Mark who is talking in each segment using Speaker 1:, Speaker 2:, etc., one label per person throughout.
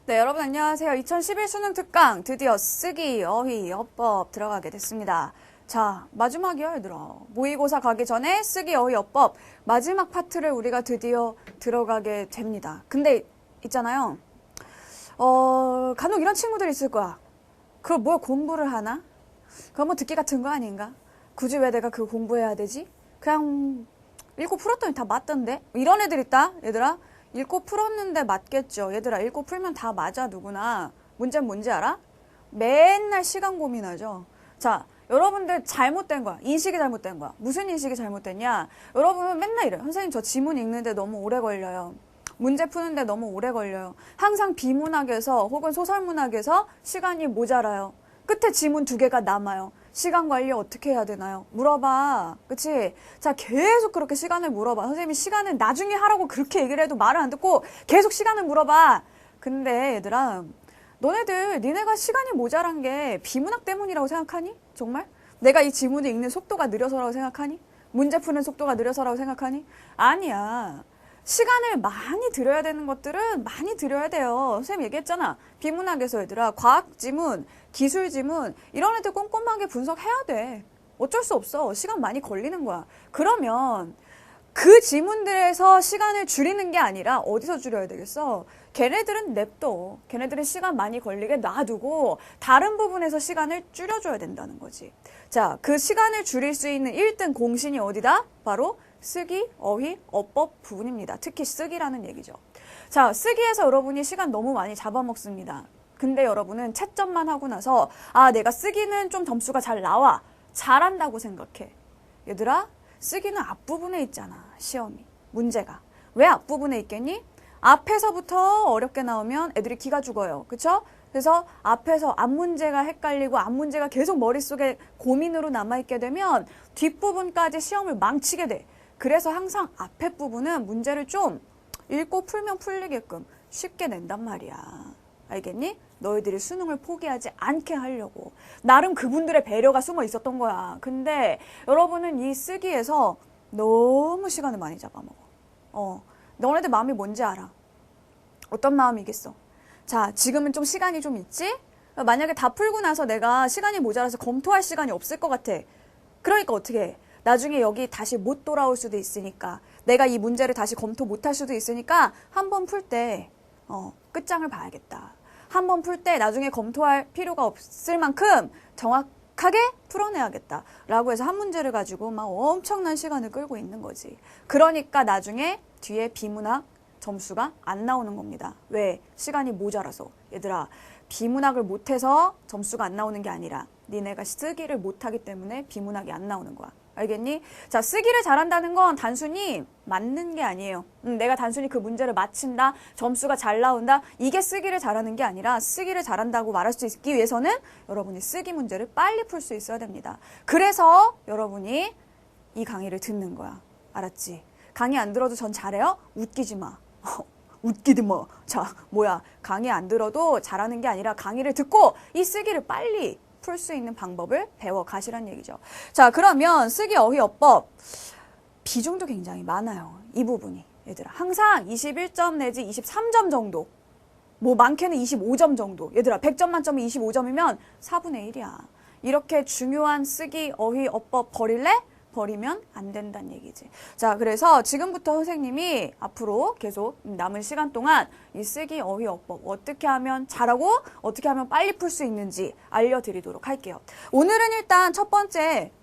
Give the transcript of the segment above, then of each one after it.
Speaker 1: 네, 여러분 안녕하세요. 2011 수능 특강 드디어 쓰기, 어휘, 어법 들어가게 됐습니다. 자, 마지막이야 얘들아. 모의고사 가기 전에 쓰기, 어휘, 어법 마지막 파트를 우리가 드디어 들어가게 됩니다. 근데 있잖아요. 간혹 이런 친구들 있을 거야. 그걸 뭘 공부를 하나? 그거 뭐 듣기 같은 거 아닌가? 굳이 왜 내가 그거 공부해야 되지? 그냥 읽고 풀었더니 다 맞던데? 이런 애들 있다, 얘들아. 읽고 풀었는데 맞겠죠. 얘들아, 읽고 풀면 다 맞아, 누구나. 문제는 뭔지 알아? 맨날 시간 고민하죠. 자, 여러분들 잘못된 거야. 인식이 잘못된 거야. 무슨 인식이 잘못됐냐? 여러분은 맨날 이래요. 선생님, 저 지문 읽는데 너무 오래 걸려요. 문제 푸는데 너무 오래 걸려요. 항상 비문학에서 혹은 소설문학에서 시간이 모자라요. 끝에 지문 2개가 남아요. 시간 관리 어떻게 해야 되나요? 물어봐. 그치? 자, 계속 그렇게 시간을 물어봐. 선생님이 시간을 나중에 하라고 그렇게 얘기를 해도 말을 안 듣고 계속 시간을 물어봐. 근데 얘들아, 니네가 시간이 모자란 게 비문학 때문이라고 생각하니? 정말? 내가 이 지문을 읽는 속도가 느려서라고 생각하니? 문제 푸는 속도가 느려서라고 생각하니? 아니야. 시간을 많이 들여야 되는 것들은 많이 들여야 돼요. 선생님 얘기했잖아. 비문학에서 얘들아, 과학 지문, 기술 지문 이런 애들 꼼꼼하게 분석해야 돼. 어쩔 수 없어. 시간 많이 걸리는 거야. 그러면 그 지문들에서 시간을 줄이는 게 아니라 어디서 줄여야 되겠어? 걔네들은 냅둬. 걔네들은 시간 많이 걸리게 놔두고 다른 부분에서 시간을 줄여줘야 된다는 거지. 자, 그 시간을 줄일 수 있는 1등 공신이 어디다? 바로 쓰기, 어휘, 어법 부분입니다. 특히 쓰기라는 얘기죠. 자, 쓰기에서 여러분이 시간 너무 많이 잡아먹습니다. 근데 여러분은 채점만 하고 나서 내가 쓰기는 좀 점수가 잘 나와. 잘한다고 생각해. 얘들아, 쓰기는 앞부분에 있잖아. 시험이. 문제가. 왜 앞부분에 있겠니? 앞에서부터 어렵게 나오면 애들이 기가 죽어요. 그쵸? 그래서 앞에서 앞문제가 헷갈리고 앞문제가 계속 머릿속에 고민으로 남아있게 되면 뒷부분까지 시험을 망치게 돼. 그래서 항상 앞에 부분은 문제를 좀 읽고 풀면 풀리게끔 쉽게 낸단 말이야. 알겠니? 너희들이 수능을 포기하지 않게 하려고. 나름 그분들의 배려가 숨어 있었던 거야. 근데 여러분은 이 쓰기에서 너무 시간을 많이 잡아먹어. 너네들 마음이 뭔지 알아. 어떤 마음이겠어? 자, 지금은 좀 시간이 좀 있지? 만약에 다 풀고 나서 내가 시간이 모자라서 검토할 시간이 없을 것 같아. 그러니까 어떻게 해? 나중에 여기 다시 못 돌아올 수도 있으니까, 내가 이 문제를 다시 검토 못 할 수도 있으니까 한 번 풀 때 끝장을 봐야겠다. 한 번 풀 때 나중에 검토할 필요가 없을 만큼 정확하게 풀어내야겠다 라고 해서 한 문제를 가지고 막 엄청난 시간을 끌고 있는 거지. 그러니까 나중에 뒤에 비문학 점수가 안 나오는 겁니다. 왜? 시간이 모자라서. 얘들아, 비문학을 못해서 점수가 안 나오는 게 아니라 니네가 쓰기를 못하기 때문에 비문학이 안 나오는 거야. 알겠니? 자, 쓰기를 잘한다는 건 단순히 맞는 게 아니에요. 내가 단순히 그 문제를 맞힌다, 점수가 잘 나온다, 이게 쓰기를 잘하는 게 아니라 쓰기를 잘한다고 말할 수 있기 위해서는 여러분이 쓰기 문제를 빨리 풀 수 있어야 됩니다. 그래서 여러분이 이 강의를 듣는 거야. 알았지? 강의 안 들어도 전 잘해요? 웃기지 마. 웃기지 마. 자, 강의 안 들어도 잘하는 게 아니라 강의를 듣고 이 쓰기를 빨리 풀 수 있는 방법을 배워 가시란 얘기죠. 자, 그러면 쓰기, 어휘, 어법 비중도 굉장히 많아요. 이 부분이. 얘들아, 항상 21점 내지 23점 정도, 많게는 25점 정도. 얘들아, 100점 만점이 25점이면 4분의 1이야. 이렇게 중요한 쓰기, 어휘, 어법 버리면 안 된다는 얘기지. 자, 그래서 지금부터 선생님이 앞으로 계속 남은 시간 동안 이 쓰기, 어휘, 어법 어떻게 하면 잘하고 어떻게 하면 빨리 풀 수 있는지 알려드리도록 할게요. 오늘은 일단 첫 번째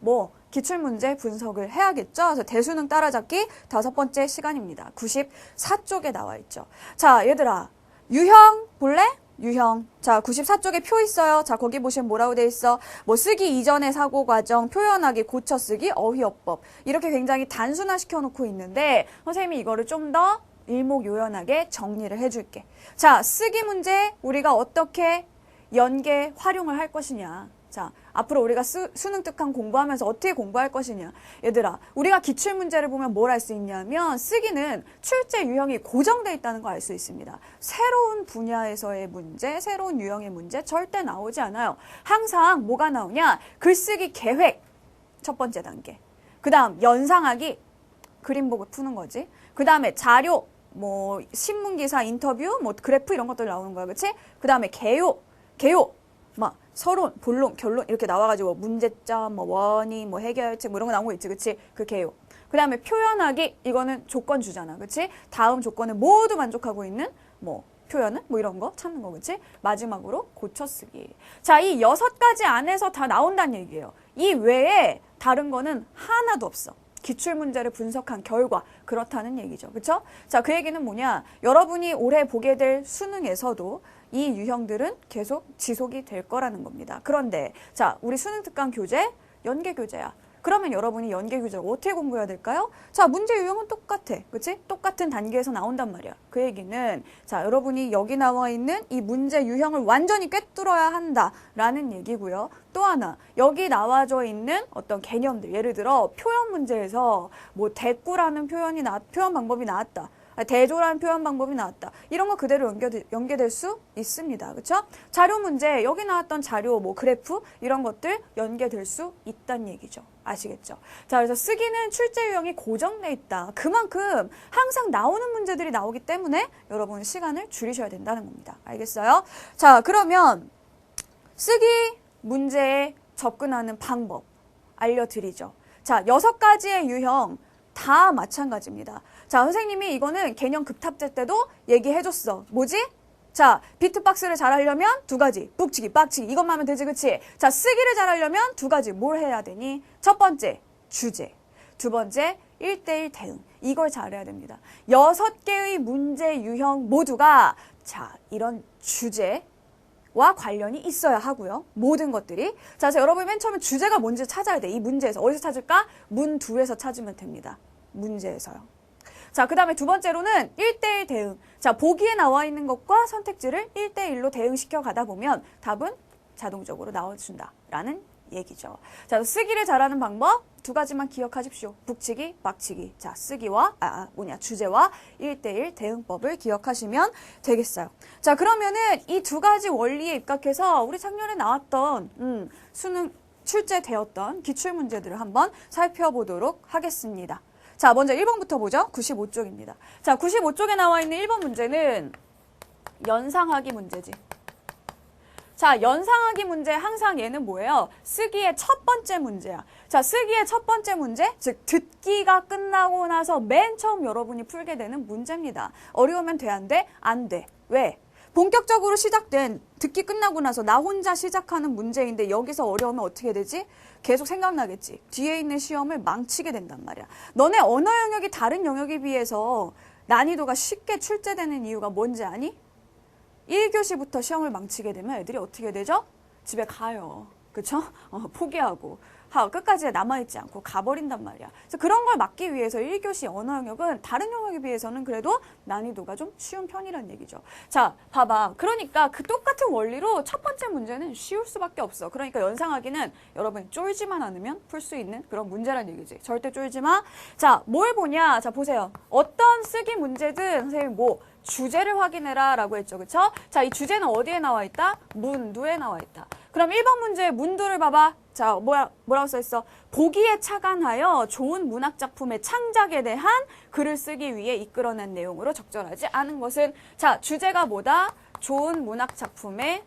Speaker 1: 기출문제 분석을 해야겠죠. 그래서 대수능 따라잡기 5번째 시간입니다. 94쪽에 나와 있죠. 자, 얘들아, 유형 볼래? 유형. 자, 94쪽에 표 있어요. 자, 거기 보시면 뭐라고 돼 있어? 쓰기 이전의 사고 과정, 표현하기, 고쳐 쓰기, 어휘어법. 이렇게 굉장히 단순화시켜 놓고 있는데 선생님이 이거를 좀 더 일목요연하게 정리를 해줄게. 자, 쓰기 문제 우리가 어떻게 연계, 활용을 할 것이냐. 자, 앞으로 우리가 수능 특강 공부하면서 어떻게 공부할 것이냐. 얘들아, 우리가 기출문제를 보면 뭘 알 수 있냐면 쓰기는 출제 유형이 고정되어 있다는 걸 알 수 있습니다. 새로운 분야에서의 문제, 새로운 유형의 문제 절대 나오지 않아요. 항상 뭐가 나오냐? 글쓰기 계획, 첫 번째 단계. 그 다음 연상하기, 그림 보고 푸는 거지. 그 다음에 자료, 뭐 신문기사, 인터뷰, 뭐 그래프 이런 것들 나오는 거야, 그치? 그 다음에 개요, 막 서론, 본론, 결론 이렇게 나와가지고 문제점, 뭐 원인, 뭐 해결책 뭐 이런 거 나온 거 있지, 그치? 그 개요. 그 다음에 표현하기, 이거는 조건주잖아, 그치? 다음 조건을 모두 만족하고 있는 뭐 표현은 뭐 이런 거 찾는 거, 그치? 마지막으로 고쳐쓰기. 자, 이 6가지 안에서 다 나온다는 얘기예요. 이 외에 다른 거는 하나도 없어. 기출문제를 분석한 결과 그렇다는 얘기죠. 그쵸? 자, 그 얘기는 뭐냐? 여러분이 올해 보게 될 수능에서도 이 유형들은 계속 지속이 될 거라는 겁니다. 그런데 자, 우리 수능 특강 교재 연계교재야. 그러면 여러분이 연계교재를 어떻게 공부해야 될까요? 자, 문제 유형은 똑같아. 그치? 똑같은 단계에서 나온단 말이야. 그 얘기는 자, 여러분이 여기 나와 있는 이 문제 유형을 완전히 꿰뚫어야 한다라는 얘기고요. 또 하나, 여기 나와져 있는 어떤 개념들, 예를 들어 표현 문제에서 뭐 대꾸라는 표현 방법이 나왔다. 대조라는 표현 방법이 나왔다. 이런 거 그대로 연계될 수 있습니다. 그렇죠? 자료 문제, 여기 나왔던 자료, 뭐 그래프 이런 것들 연계될 수 있다는 얘기죠. 아시겠죠? 자, 그래서 쓰기는 출제 유형이 고정돼 있다. 그만큼 항상 나오는 문제들이 나오기 때문에 여러분 시간을 줄이셔야 된다는 겁니다. 알겠어요? 자, 그러면 쓰기 문제에 접근하는 방법 알려드리죠. 자, 6가지의 유형 다 마찬가지입니다. 자, 선생님이 이거는 개념 급탑제 때도 얘기해줬어. 뭐지? 자, 비트박스를 잘하려면 2가지. 북치기, 빡치기. 이것만 하면 되지, 그치? 자, 쓰기를 잘하려면 2가지. 뭘 해야 되니? 첫 번째, 주제. 두 번째, 1대1 대응. 이걸 잘해야 됩니다. 6개의 문제 유형 모두가 자, 이런 주제와 관련이 있어야 하고요. 모든 것들이. 자, 그래서 여러분 맨 처음에 주제가 뭔지 찾아야 돼. 이 문제에서. 어디서 찾을까? 문2에서 찾으면 됩니다. 문제에서요. 자, 그 다음에 두 번째로는 1대1 대응. 자, 보기에 나와 있는 것과 선택지를 1대1로 대응시켜 가다 보면 답은 자동적으로 나와준다라는 얘기죠. 자, 쓰기를 잘하는 방법 2가지만 기억하십시오. 북치기, 빡치기. 자, 쓰기와, 주제와 1대1 대응법을 기억하시면 되겠어요. 자, 그러면은 이 2가지 원리에 입각해서 우리 작년에 나왔던, 수능 출제되었던 기출문제들을 한번 살펴보도록 하겠습니다. 자, 먼저 1번부터 보죠. 95쪽입니다. 자, 95쪽에 나와 있는 1번 문제는 연상하기 문제지. 자, 연상하기 문제 항상 얘는 뭐예요? 쓰기의 첫 번째 문제야. 자, 쓰기의 첫 번째 문제, 즉 듣기가 끝나고 나서 맨 처음 여러분이 풀게 되는 문제입니다. 어려우면 돼, 안 돼? 안 돼. 왜? 본격적으로 시작된 듣기 끝나고 나서 나 혼자 시작하는 문제인데 여기서 어려우면 어떻게 되지? 계속 생각나겠지. 뒤에 있는 시험을 망치게 된단 말이야. 너네 언어 영역이 다른 영역에 비해서 난이도가 쉽게 출제되는 이유가 뭔지 아니? 1교시부터 시험을 망치게 되면 애들이 어떻게 되죠? 집에 가요. 그쵸? 포기하고. 끝까지 남아있지 않고 가버린단 말이야. 그래서 그런 걸 막기 위해서 1교시 언어 영역은 다른 영역에 비해서는 그래도 난이도가 좀 쉬운 편이란 얘기죠. 자, 봐봐. 그러니까 그 똑같은 원리로 첫 번째 문제는 쉬울 수밖에 없어. 그러니까 연상하기는 여러분이 쫄지만 않으면 풀 수 있는 그런 문제란 얘기지. 절대 쫄지 마. 자, 뭘 보냐? 자, 보세요. 어떤 쓰기 문제든 선생님 주제를 확인해라 라고 했죠. 그쵸? 자, 이 주제는 어디에 나와 있다? 문두에 나와 있다. 그럼 1번 문제 문두를 봐봐. 자, 뭐라고 써있어? 보기에 착안하여 좋은 문학작품의 창작에 대한 글을 쓰기 위해 이끌어낸 내용으로 적절하지 않은 것은 자, 주제가 뭐다? 좋은 문학작품의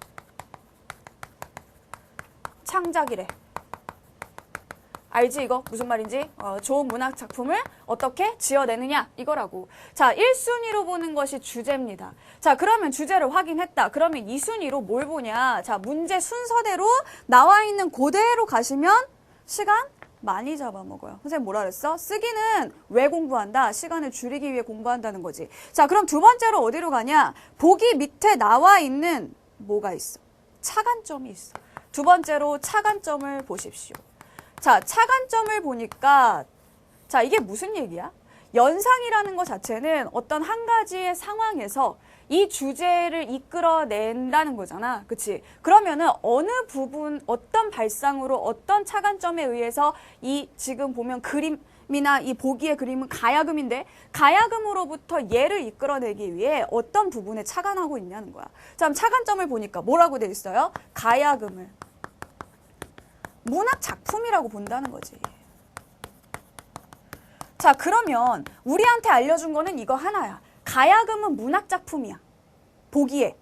Speaker 1: 창작이래. 알지 이거? 무슨 말인지? 좋은 문학 작품을 어떻게 지어내느냐 이거라고. 자, 1순위로 보는 것이 주제입니다. 자, 그러면 주제를 확인했다. 그러면 2순위로 뭘 보냐? 자, 문제 순서대로 나와 있는 그대로 가시면 시간 많이 잡아먹어요. 선생님 뭐라 그랬어? 쓰기는 왜 공부한다? 시간을 줄이기 위해 공부한다는 거지. 자, 그럼 두 번째로 어디로 가냐? 보기 밑에 나와 있는 뭐가 있어? 차관점이 있어. 두 번째로 차관점을 보십시오. 자, 차관점을 보니까 자, 이게 무슨 얘기야? 연상이라는 것 자체는 어떤 한 가지의 상황에서 이 주제를 이끌어낸다는 거잖아. 그치? 그러면은 어느 부분, 어떤 발상으로, 어떤 차관점에 의해서 이 지금 보면 그림이나 이 보기의 그림은 가야금인데 가야금으로부터 얘를 이끌어내기 위해 어떤 부분에 차관하고 있냐는 거야. 자, 그럼 차관점을 보니까 뭐라고 돼 있어요? 가야금을 문학 작품이라고 본다는 거지. 자, 그러면 우리한테 알려준 거는 이거 하나야. 가야금은 문학작품이야. 보기에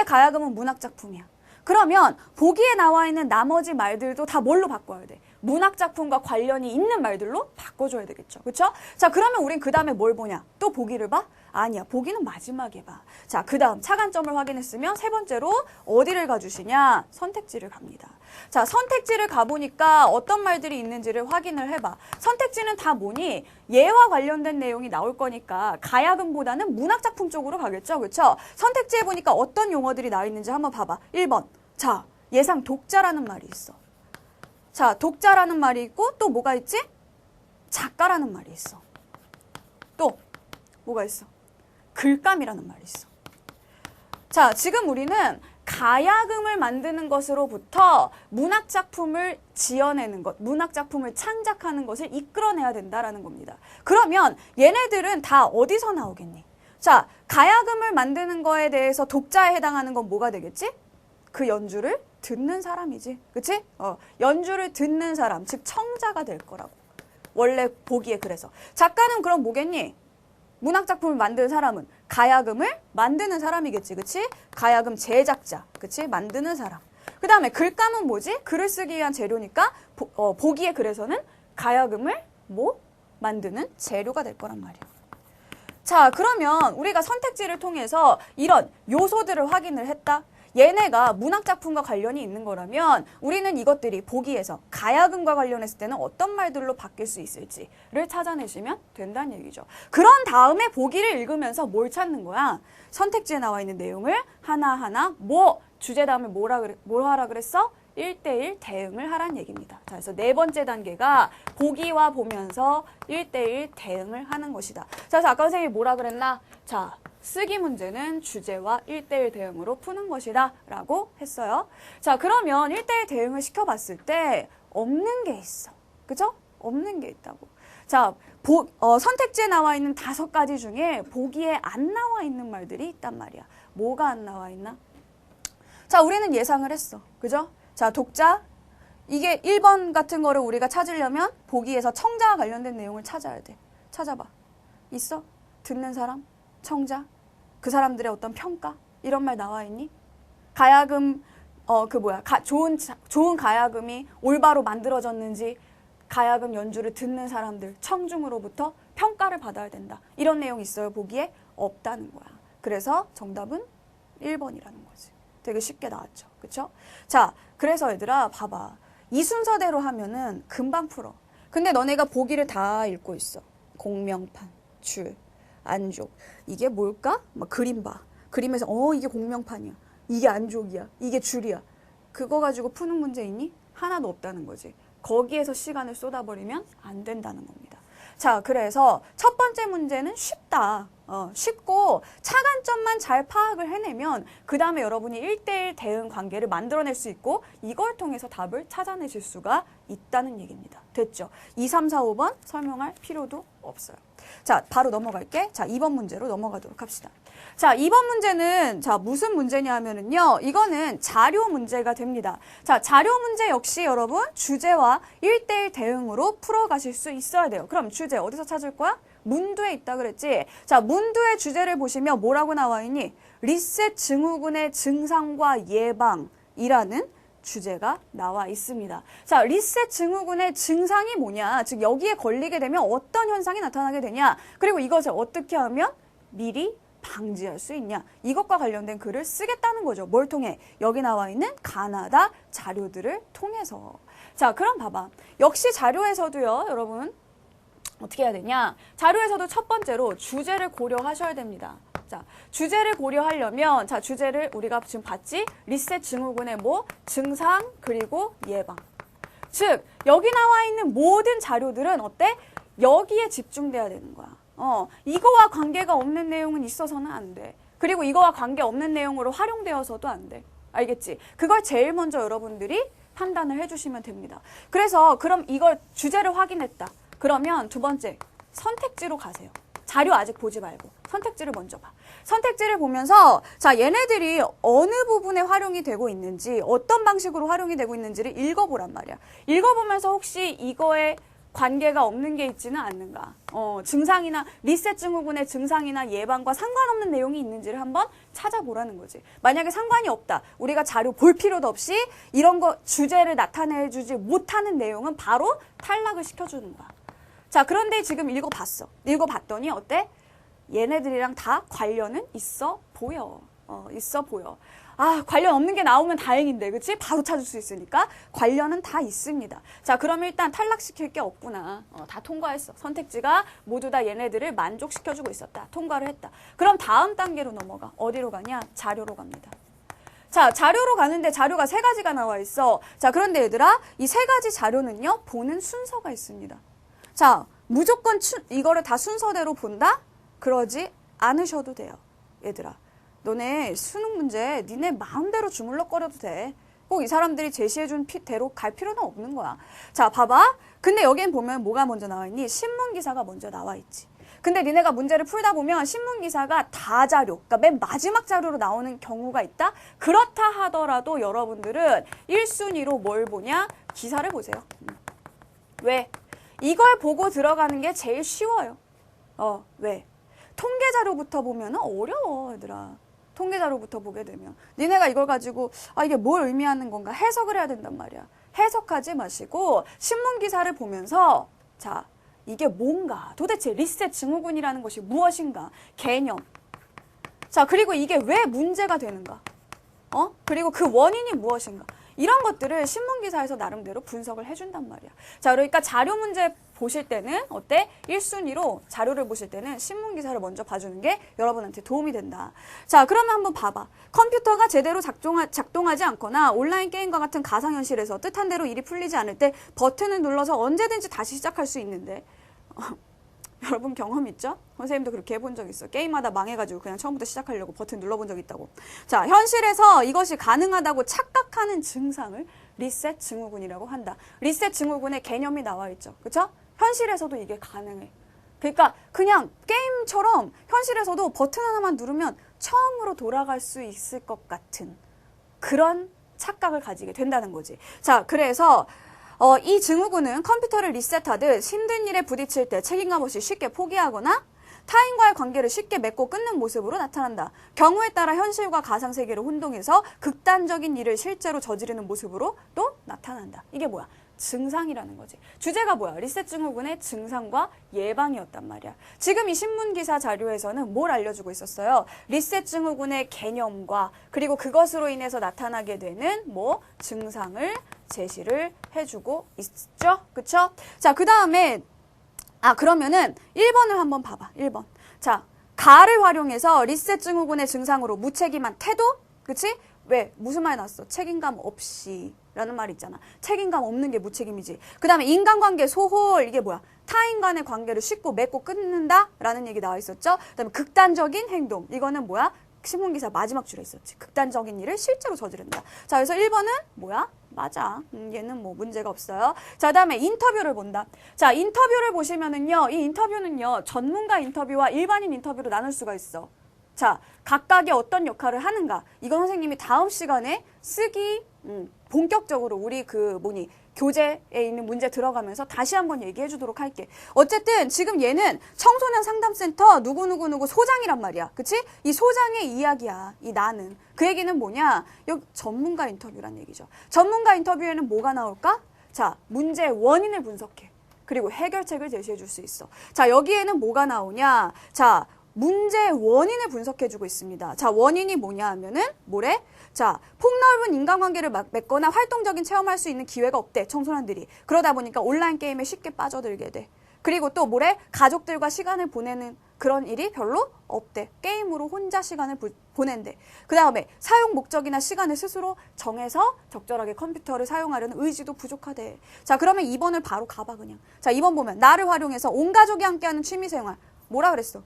Speaker 1: 가야금은 문학작품이야. 그러면 보기에 나와 있는 나머지 말들도 다 뭘로 바꿔야 돼? 문학작품과 관련이 있는 말들로 바꿔줘야 되겠죠. 그렇죠? 자, 그러면 우린 그 다음에 뭘 보냐? 또 보기를 봐? 아니야. 보기는 마지막에 봐. 자, 그 다음 차관점을 확인했으면 세 번째로 어디를 가주시냐? 선택지를 갑니다. 자, 선택지를 가보니까 어떤 말들이 있는지를 확인을 해봐. 선택지는 다 뭐니? 얘와 관련된 내용이 나올 거니까 가야금보다는 문학작품 쪽으로 가겠죠. 그렇죠? 선택지에 보니까 어떤 용어들이 나와 있는지 한번 봐봐. 1번. 자, 예상 독자라는 말이 있어. 자, 독자라는 말이 있고 또 뭐가 있지? 작가라는 말이 있어. 또 뭐가 있어? 글감이라는 말이 있어. 자, 지금 우리는 가야금을 만드는 것으로부터 문학작품을 지어내는 것, 문학작품을 창작하는 것을 이끌어내야 된다라는 겁니다. 그러면 얘네들은 다 어디서 나오겠니? 자, 가야금을 만드는 거에 대해서 독자에 해당하는 건 뭐가 되겠지? 그 연주를 듣는 사람이지. 그치? 연주를 듣는 사람, 즉 청자가 될 거라고. 원래 보기에 그래서. 작가는 그럼 뭐겠니? 문학작품을 만드는 사람은 가야금을 만드는 사람이겠지. 그치? 가야금 제작자. 그치? 만드는 사람. 그 다음에 글감은 뭐지? 글을 쓰기 위한 재료니까 보기에 그래서는 가야금을 만드는 재료가 될 거란 말이야. 자, 그러면 우리가 선택지를 통해서 이런 요소들을 확인을 했다. 얘네가 문학작품과 관련이 있는 거라면 우리는 이것들이 보기에서 가야금과 관련했을 때는 어떤 말들로 바뀔 수 있을지를 찾아내시면 된다는 얘기죠. 그런 다음에 보기를 읽으면서 뭘 찾는 거야? 선택지에 나와 있는 내용을 하나하나 주제 다음에 뭘 하라 그랬어? 1대1 대응을 하란 얘기입니다. 자, 그래서 네 번째 단계가 보기와 보면서 1대1 대응을 하는 것이다. 자, 그래서 아까 선생님이 뭐라 그랬나? 자, 쓰기 문제는 주제와 1대1 대응으로 푸는 것이다 라고 했어요. 자, 그러면 1대1 대응을 시켜봤을 때 없는 게 있어. 그죠? 없는 게 있다고. 자, 선택지에 나와 있는 5가지 중에 보기에 안 나와 있는 말들이 있단 말이야. 뭐가 안 나와 있나? 자, 우리는 예상을 했어. 그죠? 자, 독자. 이게 1번 같은 거를 우리가 찾으려면 보기에서 청자와 관련된 내용을 찾아야 돼. 찾아봐. 있어? 듣는 사람? 청자? 그 사람들의 어떤 평가? 이런 말 나와 있니? 가야금, 좋은 가야금이 올바로 만들어졌는지 가야금 연주를 듣는 사람들, 청중으로부터 평가를 받아야 된다. 이런 내용이 있어요, 보기에? 없다는 거야. 그래서 정답은 1번이라는 거지. 되게 쉽게 나왔죠. 그쵸? 자, 그래서 얘들아, 봐봐. 이 순서대로 하면은 금방 풀어. 근데 너네가 보기를 다 읽고 있어. 공명판, 줄, 안족. 이게 뭘까? 막 그림 봐. 그림에서 이게 공명판이야. 이게 안족이야. 이게 줄이야. 그거 가지고 푸는 문제 있니? 하나도 없다는 거지. 거기에서 시간을 쏟아버리면 안 된다는 겁니다. 자, 그래서 첫 번째 문제는 쉽다. 쉽고 차관점만 잘 파악을 해내면 그 다음에 여러분이 1대1 대응 관계를 만들어낼 수 있고 이걸 통해서 답을 찾아내실 수가 있다는 얘기입니다. 됐죠? 2, 3, 4, 5번 설명할 필요도 없어요. 자, 바로 넘어갈게. 자, 2번 문제로 넘어가도록 합시다. 자, 2번 문제는 무슨 문제냐 하면은요. 이거는 자료 문제가 됩니다. 자, 자료 문제 역시 여러분 주제와 1대1 대응으로 풀어가실 수 있어야 돼요. 그럼 주제 어디서 찾을 거야? 문두에 있다 그랬지? 자, 문두의 주제를 보시면 뭐라고 나와 있니? 리셋 증후군의 증상과 예방이라는 주제가 나와 있습니다. 자, 리셋 증후군의 증상이 뭐냐? 즉 여기에 걸리게 되면 어떤 현상이 나타나게 되냐? 그리고 이것을 어떻게 하면 미리 방지할 수 있냐? 이것과 관련된 글을 쓰겠다는 거죠. 뭘 통해? 여기 나와 있는 가나다 자료들을 통해서. 자, 그럼 봐봐. 역시 자료에서도요, 여러분 어떻게 해야 되냐? 자료에서도 첫 번째로 주제를 고려하셔야 됩니다. 자, 주제를 고려하려면 자, 주제를 우리가 지금 봤지? 리셋 증후군의 증상 그리고 예방. 즉, 여기 나와 있는 모든 자료들은 어때? 여기에 집중돼야 되는 거야. 이거와 관계가 없는 내용은 있어서는 안 돼. 그리고 이거와 관계 없는 내용으로 활용되어서도 안 돼. 알겠지? 그걸 제일 먼저 여러분들이 판단을 해주시면 됩니다. 그래서 그럼 이걸 주제를 확인했다. 그러면 두 번째, 선택지로 가세요. 자료 아직 보지 말고 선택지를 먼저 봐. 선택지를 보면서 자, 얘네들이 어느 부분에 활용이 되고 있는지 어떤 방식으로 활용이 되고 있는지를 읽어보란 말이야. 읽어보면서 혹시 이거에 관계가 없는 게 있지는 않는가. 증상이나 리셋 증후군의 증상이나 예방과 상관없는 내용이 있는지를 한번 찾아보라는 거지. 만약에 상관이 없다. 우리가 자료 볼 필요도 없이 이런 거 주제를 나타내주지 못하는 내용은 바로 탈락을 시켜주는 거야. 자, 그런데 지금 읽어봤어. 읽어봤더니 어때? 얘네들이랑 다 관련은 있어 보여. 있어 보여. 아, 관련 없는 게 나오면 다행인데, 그치? 바로 찾을 수 있으니까 관련은 다 있습니다. 자, 그러면 일단 탈락시킬 게 없구나. 다 통과했어. 선택지가 모두 다 얘네들을 만족시켜주고 있었다. 통과를 했다. 그럼 다음 단계로 넘어가. 어디로 가냐? 자료로 갑니다. 자, 자료로 가는데 자료가 3가지가 나와 있어. 자, 그런데 얘들아, 이 3가지 자료는요, 보는 순서가 있습니다. 자, 무조건 이거를 다 순서대로 본다? 그러지 않으셔도 돼요. 얘들아. 너네 수능 문제 니네 마음대로 주물럭거려도 돼. 꼭 이 사람들이 제시해준 대로 갈 필요는 없는 거야. 자, 봐봐. 근데 여긴 보면 뭐가 먼저 나와 있니? 신문기사가 먼저 나와 있지. 근데 니네가 문제를 풀다 보면 신문기사가 다자료, 그러니까 맨 마지막 자료로 나오는 경우가 있다? 그렇다 하더라도 여러분들은 1순위로 뭘 보냐? 기사를 보세요. 왜? 이걸 보고 들어가는 게 제일 쉬워요. 왜? 통계자료부터 보면 어려워, 얘들아. 통계자료부터 보게 되면 니네가 이걸 가지고 이게 뭘 의미하는 건가 해석을 해야 된단 말이야. 해석하지 마시고 신문기사를 보면서 자, 이게 뭔가 도대체 리셋 증후군이라는 것이 무엇인가 개념. 자, 그리고 이게 왜 문제가 되는가. 그리고 그 원인이 무엇인가. 이런 것들을 신문기사에서 나름대로 분석을 해준단 말이야. 자, 그러니까 자료 문제 보실 때는 어때? 1순위로 자료를 보실 때는 신문기사를 먼저 봐주는 게 여러분한테 도움이 된다. 자, 그러면 한번 봐봐. 컴퓨터가 제대로 작동하지 않거나 온라인 게임과 같은 가상현실에서 뜻한 대로 일이 풀리지 않을 때 버튼을 눌러서 언제든지 다시 시작할 수 있는데 여러분 경험 있죠? 선생님도 그렇게 해본 적 있어. 게임하다 망해가지고 그냥 처음부터 시작하려고 버튼 눌러본 적 있다고. 자, 현실에서 이것이 가능하다고 착각하는 증상을 리셋 증후군이라고 한다. 리셋 증후군의 개념이 나와 있죠. 그쵸? 현실에서도 이게 가능해. 그러니까 그냥 게임처럼 현실에서도 버튼 하나만 누르면 처음으로 돌아갈 수 있을 것 같은 그런 착각을 가지게 된다는 거지. 자, 그래서 이 증후군은 컴퓨터를 리셋하듯 힘든 일에 부딪힐 때 책임감 없이 쉽게 포기하거나 타인과의 관계를 쉽게 맺고 끊는 모습으로 나타난다. 경우에 따라 현실과 가상세계를 혼동해서 극단적인 일을 실제로 저지르는 모습으로 또 나타난다. 이게 뭐야? 증상이라는 거지. 주제가 뭐야? 리셋 증후군의 증상과 예방이었단 말이야. 지금 이 신문기사 자료에서는 뭘 알려주고 있었어요? 리셋 증후군의 개념과 그리고 그것으로 인해서 나타나게 되는 증상을 제시를 해주고 있죠? 그쵸? 자, 그 다음에 그러면은 1번을 한번 봐봐. 1번. 자, 가를 활용해서 리셋 증후군의 증상으로 무책임한 태도? 그치? 왜? 무슨 말 나왔어? 책임감 없이 라는 말이 있잖아. 책임감 없는 게 무책임이지. 그 다음에 인간관계 소홀 이게 뭐야? 타인 간의 관계를 쉽고 맺고 끊는다? 라는 얘기 나와 있었죠? 그 다음에 극단적인 행동. 이거는 뭐야? 신문기사 마지막 줄에 있었지. 극단적인 일을 실제로 저지른다. 자, 그래서 1번은 뭐야? 맞아. 얘는 문제가 없어요. 자, 그다음에 인터뷰를 본다. 자, 인터뷰를 보시면은요. 이 인터뷰는요. 전문가 인터뷰와 일반인 인터뷰로 나눌 수가 있어. 자, 각각의 어떤 역할을 하는가. 이건 선생님이 다음 시간에 쓰기 본격적으로 우리 교재에 있는 문제 들어가면서 다시 한번 얘기해 주도록 할게. 어쨌든 지금 얘는 청소년 상담센터 누구누구누구 소장이란 말이야. 그치? 이 소장의 이야기야. 이 나는. 그 얘기는 뭐냐? 여기 전문가 인터뷰란 얘기죠. 전문가 인터뷰에는 뭐가 나올까? 자, 문제의 원인을 분석해. 그리고 해결책을 제시해 줄 수 있어. 자, 여기에는 뭐가 나오냐? 자, 문제의 원인을 분석해주고 있습니다. 자, 원인이 뭐냐 하면은 뭐래? 자, 폭넓은 인간관계를 맺거나 활동적인 체험할 수 있는 기회가 없대, 청소년들이. 그러다 보니까 온라인 게임에 쉽게 빠져들게 돼. 그리고 또 뭐래? 가족들과 시간을 보내는 그런 일이 별로 없대. 게임으로 혼자 시간을 보낸대. 그 다음에 사용 목적이나 시간을 스스로 정해서 적절하게 컴퓨터를 사용하려는 의지도 부족하대. 자, 그러면 2번을 바로 가봐 그냥. 자, 2번 보면 나를 활용해서 온 가족이 함께하는 취미생활. 뭐라 그랬어?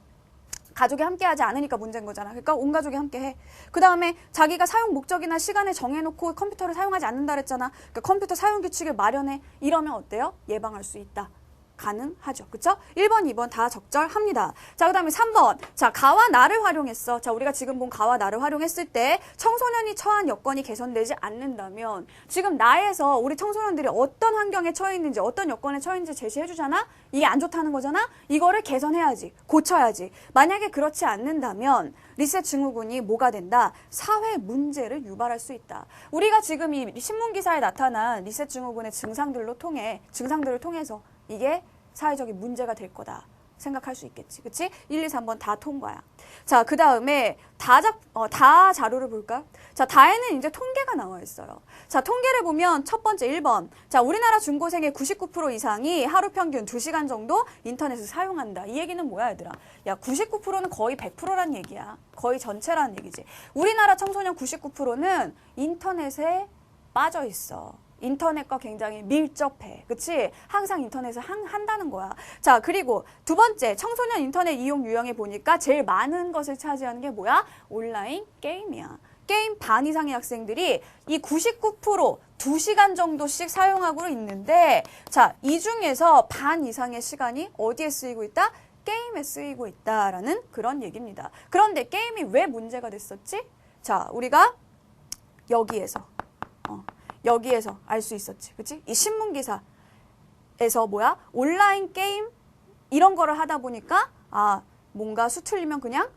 Speaker 1: 가족이 함께하지 않으니까 문제인 거잖아. 그러니까 온 가족이 함께해. 그 다음에 자기가 사용 목적이나 시간을 정해놓고 컴퓨터를 사용하지 않는다 그랬잖아. 그러니까 컴퓨터 사용 규칙을 마련해. 이러면 어때요? 예방할 수 있다. 가능하죠. 그쵸? 1번, 2번 다 적절합니다. 자, 그 다음에 3번. 자, 가와 나를 활용했어. 자, 우리가 지금 본 가와 나를 활용했을 때 청소년이 처한 여건이 개선되지 않는다면 지금 나에서 우리 청소년들이 어떤 환경에 처해 있는지 어떤 여건에 처해 있는지 제시해 주잖아? 이게 안 좋다는 거잖아? 이거를 개선해야지. 고쳐야지. 만약에 그렇지 않는다면 리셋 증후군이 뭐가 된다? 사회 문제를 유발할 수 있다. 우리가 지금 이 신문 기사에 나타난 리셋 증후군의 증상들을 통해서 이게 사회적인 문제가 될 거다 생각할 수 있겠지. 그치? 1, 2, 3번 다 통과야. 자, 그 다음에 다 자료를 볼까? 자, 다에는 이제 통계가 나와 있어요. 자, 통계를 보면 첫 번째 1번. 자, 우리나라 중고생의 99% 이상이 하루 평균 2시간 정도 인터넷을 사용한다. 이 얘기는 뭐야, 얘들아? 야, 99%는 거의 100%란 얘기야. 거의 전체라는 얘기지. 우리나라 청소년 99%는 인터넷에 빠져 있어. 인터넷과 굉장히 밀접해. 그치? 항상 인터넷을 한다는 거야. 자, 그리고 두 번째, 청소년 인터넷 이용 유형에 보니까 제일 많은 것을 차지하는 게 뭐야? 온라인 게임이야. 게임 반 이상의 학생들이 이 99% 2시간 정도씩 사용하고 있는데, 자, 이 중에서 반 이상의 시간이 어디에 쓰이고 있다? 게임에 쓰이고 있다라는 그런 얘기입니다. 그런데 게임이 왜 문제가 됐었지? 자, 우리가 여기에서 알 수 있었지. 그치? 이 신문기사에서 뭐야? 온라인 게임 이런 거를 하다 보니까 뭔가 수틀리면 그냥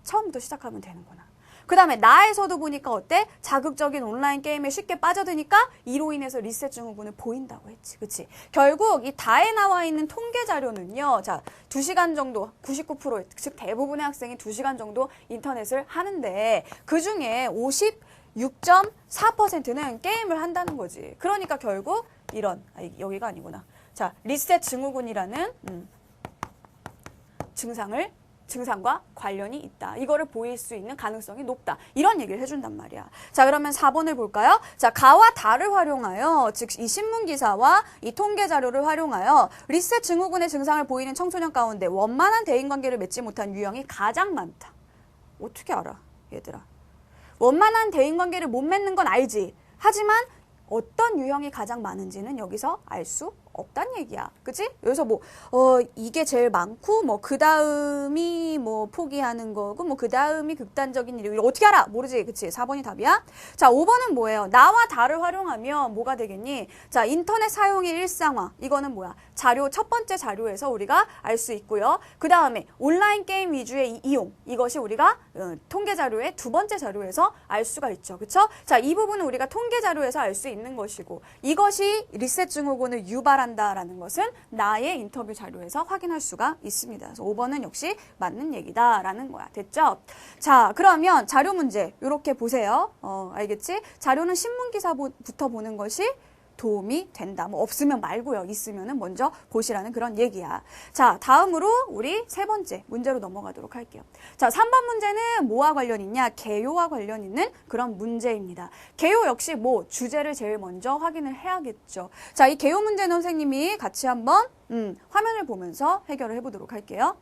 Speaker 1: 처음부터 시작하면 되는구나. 그 다음에 나에서도 보니까 어때? 자극적인 온라인 게임에 쉽게 빠져드니까 이로 인해서 리셋 증후군을 보인다고 했지. 그치? 결국 이 다에 나와 있는 통계 자료는요. 자, 2시간 정도, 99%, 즉 대부분의 학생이 2시간 정도 인터넷을 하는데 그중에 6.4%는 게임을 한다는 거지. 그러니까 결국 이런, 여기가 아니구나. 자, 리셋 증후군이라는 증상과 관련이 있다. 이거를 보일 수 있는 가능성이 높다. 이런 얘기를 해준단 말이야. 자, 그러면 4번을 볼까요? 자, 가와 다를 활용하여, 즉 이 신문기사와 이 통계 자료를 활용하여 리셋 증후군의 증상을 보이는 청소년 가운데 원만한 대인관계를 맺지 못한 유형이 가장 많다. 어떻게 알아, 얘들아? 원만한 대인관계를 못 맺는 건 알지. 하지만 어떤 유형이 가장 많은지는 여기서 알 수 없단 얘기야. 그치? 여기서 이게 제일 많고, 그 다음이 포기하는 거고, 그 다음이 극단적인 일. 어떻게 알아? 모르지. 그치? 4번이 답이야. 자, 5번은 뭐예요? 나와 다를 활용하면 뭐가 되겠니? 자, 인터넷 사용의 일상화. 이거는 뭐야? 첫 번째 자료에서 우리가 알 수 있고요. 그 다음에 온라인 게임 위주의 이용. 이것이 우리가 통계 자료의 두 번째 자료에서 알 수가 있죠. 그쵸? 자, 이 부분은 우리가 통계 자료에서 알 수 있는 것이고, 이것이 리셋 증후군을 유발한다라는 것은 나의 인터뷰 자료에서 확인할 수가 있습니다. 그래서 5번은 역시 맞는 얘기다라는 거야. 됐죠? 자, 그러면 자료 문제 이렇게 보세요. 알겠지? 자료는 신문기사부터 보는 것이 도움이 된다. 없으면 말고요. 있으면은 먼저 보시라는 그런 얘기야. 자, 다음으로 우리 세 번째 문제로 넘어가도록 할게요. 자, 3번 문제는 뭐와 관련 있냐? 개요와 관련 있는 그런 문제입니다. 개요 역시 주제를 제일 먼저 확인을 해야겠죠. 자, 이 개요 문제는 선생님이 같이 한번 화면을 보면서 해결을 해보도록 할게요.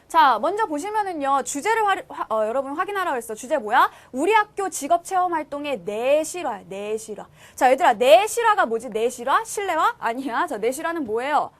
Speaker 1: 자, 먼저 보시면은요, 주제를 여러분 확인하라고 했어. 주제 뭐야? 우리 학교 직업체험활동의 내실화야, 내실화. 자, 얘들아, 내실화가 뭐지? 내실화? 실내화? 아니야. 자, 내실화는 뭐예요?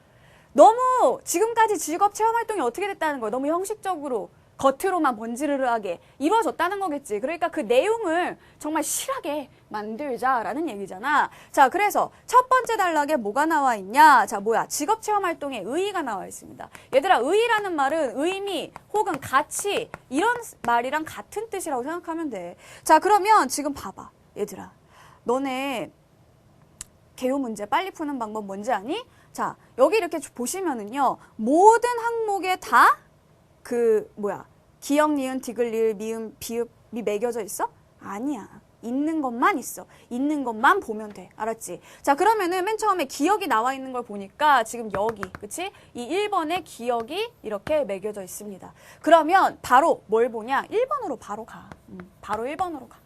Speaker 1: 너무 지금까지 직업체험활동이 어떻게 됐다는 거야? 너무 형식적으로, 겉으로만 번지르르하게 이루어졌다는 거겠지. 그러니까 그 내용을 정말 실하게 만들자라는 얘기잖아. 자, 그래서 첫 번째 단락에 뭐가 나와 있냐? 자, 직업체험활동에 의의가 나와 있습니다. 얘들아, 의의라는 말은 의미 혹은 가치 이런 말이랑 같은 뜻이라고 생각하면 돼. 자, 그러면 지금 봐봐. 얘들아, 너네 개요 문제 빨리 푸는 방법 뭔지 아니? 자, 여기 이렇게 보시면은요, 모든 항목에 다 기역, 니은, 디귿, 리을, 미음, 비읍이 매겨져 있어? 아니야. 있는 것만 있어. 있는 것만 보면 돼. 알았지? 자, 그러면은 맨 처음에 기역이 나와 있는 걸 보니까 지금 여기, 그치? 이 1번에 기역이 이렇게 매겨져 있습니다. 그러면 바로 뭘 보냐? 1번으로 바로 가. 바로 1번으로 가.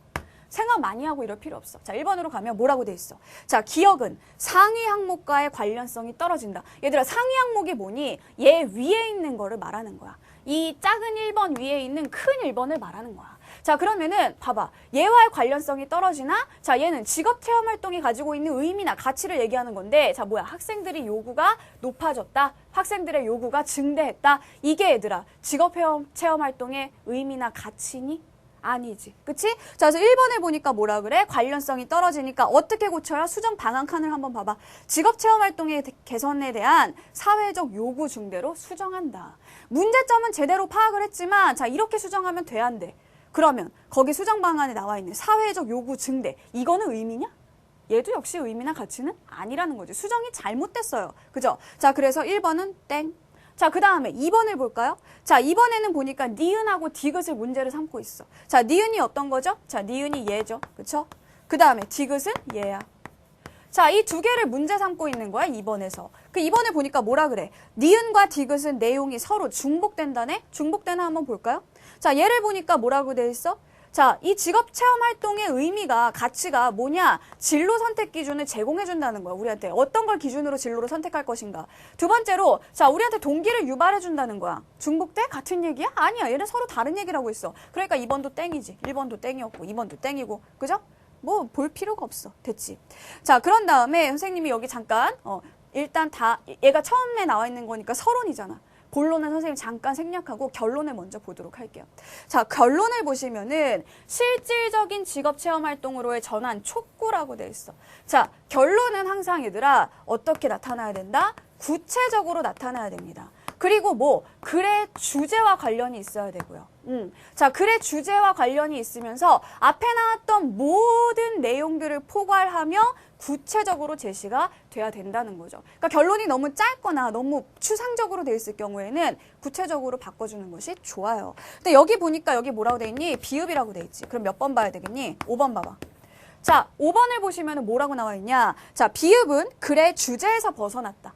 Speaker 1: 생각 많이 하고 이럴 필요 없어. 자, 1번으로 가면 뭐라고 돼 있어? 자, 기역은 상위 항목과의 관련성이 떨어진다. 얘들아, 상위 항목이 뭐니? 얘 위에 있는 거를 말하는 거야. 이 작은 1번 위에 있는 큰 1번을 말하는 거야. 자, 그러면은 봐봐. 얘와의 관련성이 떨어지나? 자, 얘는 직업 체험 활동이 가지고 있는 의미나 가치를 얘기하는 건데, 자, 뭐야? 학생들이 요구가 높아졌다. 학생들의 요구가 증대했다. 이게 얘들아, 직업 체험 활동의 의미나 가치니? 아니지. 그치? 자, 그래서 1번에 보니까 뭐라 그래? 관련성이 떨어지니까 어떻게 고쳐야? 수정 방안 칸을 한번 봐봐. 직업체험활동의 개선에 대한 사회적 요구 증대로 수정한다. 문제점은 제대로 파악을 했지만, 자, 이렇게 수정하면 돼, 안 돼? 그러면 거기 수정 방안에 나와 있는 사회적 요구 증대, 이거는 의미냐? 얘도 역시 의미나 가치는 아니라는 거지. 수정이 잘못됐어요. 그죠? 자, 그래서 1번은 땡. 자, 그 다음에 2번을 볼까요? 자, 2번에는 보니까 니은하고 디귿을 문제를 삼고 있어. 자, 니은이 어떤 거죠? 자, 니은이 얘죠. 그쵸? 그 다음에 디귿은 얘야. 자, 이 두 개를 문제 삼고 있는 거야, 2번에서. 그 2번에 보니까 뭐라 그래? 니은과 디귿은 내용이 서로 중복된다네? 중복되나 한번 볼까요? 자, 얘를 보니까 뭐라고 돼 있어? 자, 이 직업체험활동의 의미가, 가치가 뭐냐? 진로 선택 기준을 제공해준다는 거야, 우리한테. 어떤 걸 기준으로 진로를 선택할 것인가. 두 번째로, 자, 우리한테 동기를 유발해준다는 거야. 중복돼? 같은 얘기야? 아니야. 얘는 서로 다른 얘기라고 있어. 그러니까 2번도 땡이지. 1번도 땡이었고, 2번도 땡이고. 그죠? 뭐, 볼 필요가 없어. 됐지? 자, 그런 다음에 선생님이 여기 잠깐, 일단 얘가 처음에 나와 있는 거니까 서론이잖아. 본론은 선생님 잠깐 생략하고 결론을 먼저 보도록 할게요. 자, 결론을 보시면은 실질적인 직업체험활동으로의 전환 촉구라고 돼 있어. 자, 결론은 항상 얘들아 어떻게 나타나야 된다? 구체적으로 나타나야 됩니다. 그리고 뭐 글의 주제와 관련이 있어야 되고요. 자, 글의 주제와 관련이 있으면서 앞에 나왔던 모든 내용들을 포괄하며 구체적으로 제시가 돼야 된다는 거죠. 그러니까 결론이 너무 짧거나 너무 추상적으로 돼 있을 경우에는 구체적으로 바꿔주는 것이 좋아요. 근데 여기 보니까 여기 뭐라고 돼 있니? 비읍이라고 돼 있지. 그럼 몇 번 봐야 되겠니? 5번 봐봐. 자, 5번을 보시면 뭐라고 나와 있냐? 자, 비읍은 글의 주제에서 벗어났다.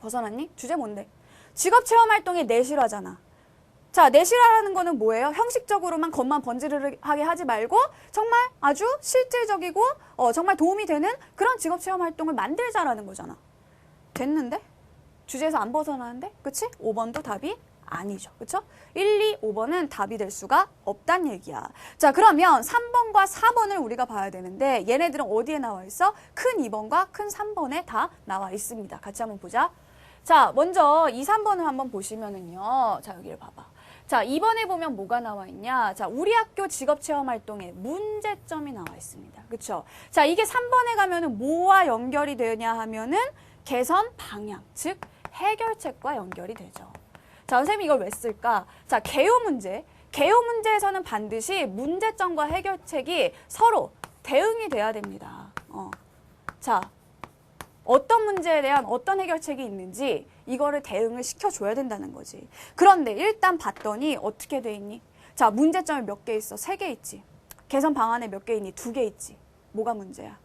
Speaker 1: 벗어났니? 주제 뭔데? 직업체험활동이 내실화잖아. 자, 내실화라는 거는 뭐예요? 형식적으로만 겉만 번지르르하게 하지 말고 정말 아주 실질적이고 정말 도움이 되는 그런 직업체험활동을 만들자라는 거잖아. 됐는데? 주제에서 안 벗어나는데? 그치? 5번도 답이 아니죠. 그쵸? 1, 2, 5번은 답이 될 수가 없단 얘기야. 자, 그러면 3번과 4번을 우리가 봐야 되는데 얘네들은 어디에 나와 있어? 큰 2번과 큰 3번에 다 나와 있습니다. 같이 한번 보자. 자, 먼저 2, 3번을 한번 보시면은요. 자, 여기를 봐봐. 자, 2번에 보면 뭐가 나와 있냐? 자, 우리 학교 직업체험활동에 문제점이 나와 있습니다. 그쵸? 자, 이게 3번에 가면은 뭐와 연결이 되냐 하면은 개선 방향, 즉 해결책과 연결이 되죠. 자, 선생님이 이걸 왜 쓸까? 자, 개요 문제. 개요 문제에서는 반드시 문제점과 해결책이 서로 대응이 돼야 됩니다. 자, 어떤 문제에 대한 어떤 해결책이 있는지 이거를 대응을 시켜줘야 된다는 거지. 그런데 일단 봤더니 어떻게 돼 있니? 자, 문제점이 몇 개 있어? 3개 있지. 개선 방안에 몇 개 있니? 2개 있지. 뭐가 문제야?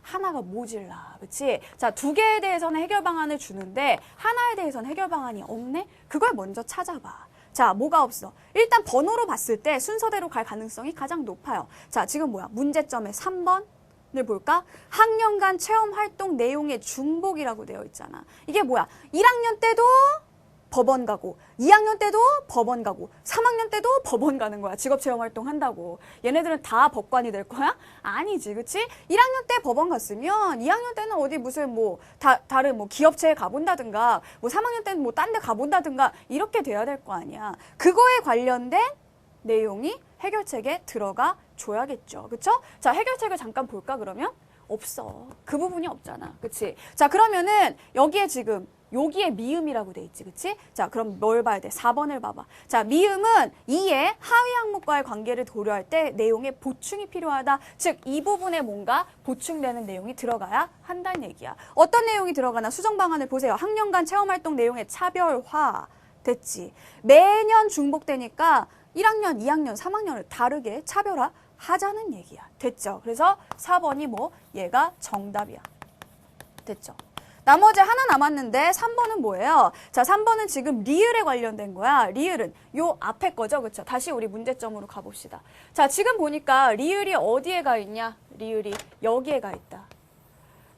Speaker 1: 하나가 모질라. 그치? 자, 2개에 대해서는 해결 방안을 주는데 하나에 대해서는 해결 방안이 없네? 그걸 먼저 찾아봐. 자, 뭐가 없어? 일단 번호로 봤을 때 순서대로 갈 가능성이 가장 높아요. 자, 지금 뭐야? 문제점의 3번. 을 볼까? 학년간 체험활동 내용의 중복이라고 되어 있잖아. 이게 뭐야? 1학년 때도 법원 가고 2학년 때도 법원 가고 3학년 때도 법원 가는 거야. 직업체험활동 한다고. 얘네들은 다 법관이 될 거야? 아니지. 그치? 1학년 때 법원 갔으면 2학년 때는 어디 무슨 뭐 다른 뭐 기업체에 가본다든가 뭐 3학년 때는 뭐 딴 데 가본다든가 이렇게 돼야 될 거 아니야. 그거에 관련된 내용이 해결책에 들어가 줘야겠죠. 그쵸? 자, 해결책을 잠깐 볼까 그러면? 없어. 그 부분이 없잖아. 그치? 자, 그러면은 여기에 지금 여기에 미음이라고 돼 있지. 그치? 자, 그럼 뭘 봐야 돼? 4번을 봐봐. 자, 미음은 2의 하위 항목과의 관계를 고려할 때 내용에 보충이 필요하다. 즉, 이 부분에 뭔가 보충되는 내용이 들어가야 한다는 얘기야. 어떤 내용이 들어가나 수정 방안을 보세요. 학년간 체험활동 내용의 차별화. 됐지? 매년 중복되니까 1학년, 2학년, 3학년을 다르게 차별화 하자는 얘기야. 됐죠? 그래서 4번이 뭐? 얘가 정답이야. 됐죠? 나머지 하나 남았는데 3번은 뭐예요? 자, 3번은 지금 리을에 관련된 거야. 리을은 요 앞에 거죠? 그쵸? 다시 우리 문제점으로 가봅시다. 자, 지금 보니까 리을이 어디에 가 있냐? 리을이 여기에 가 있다.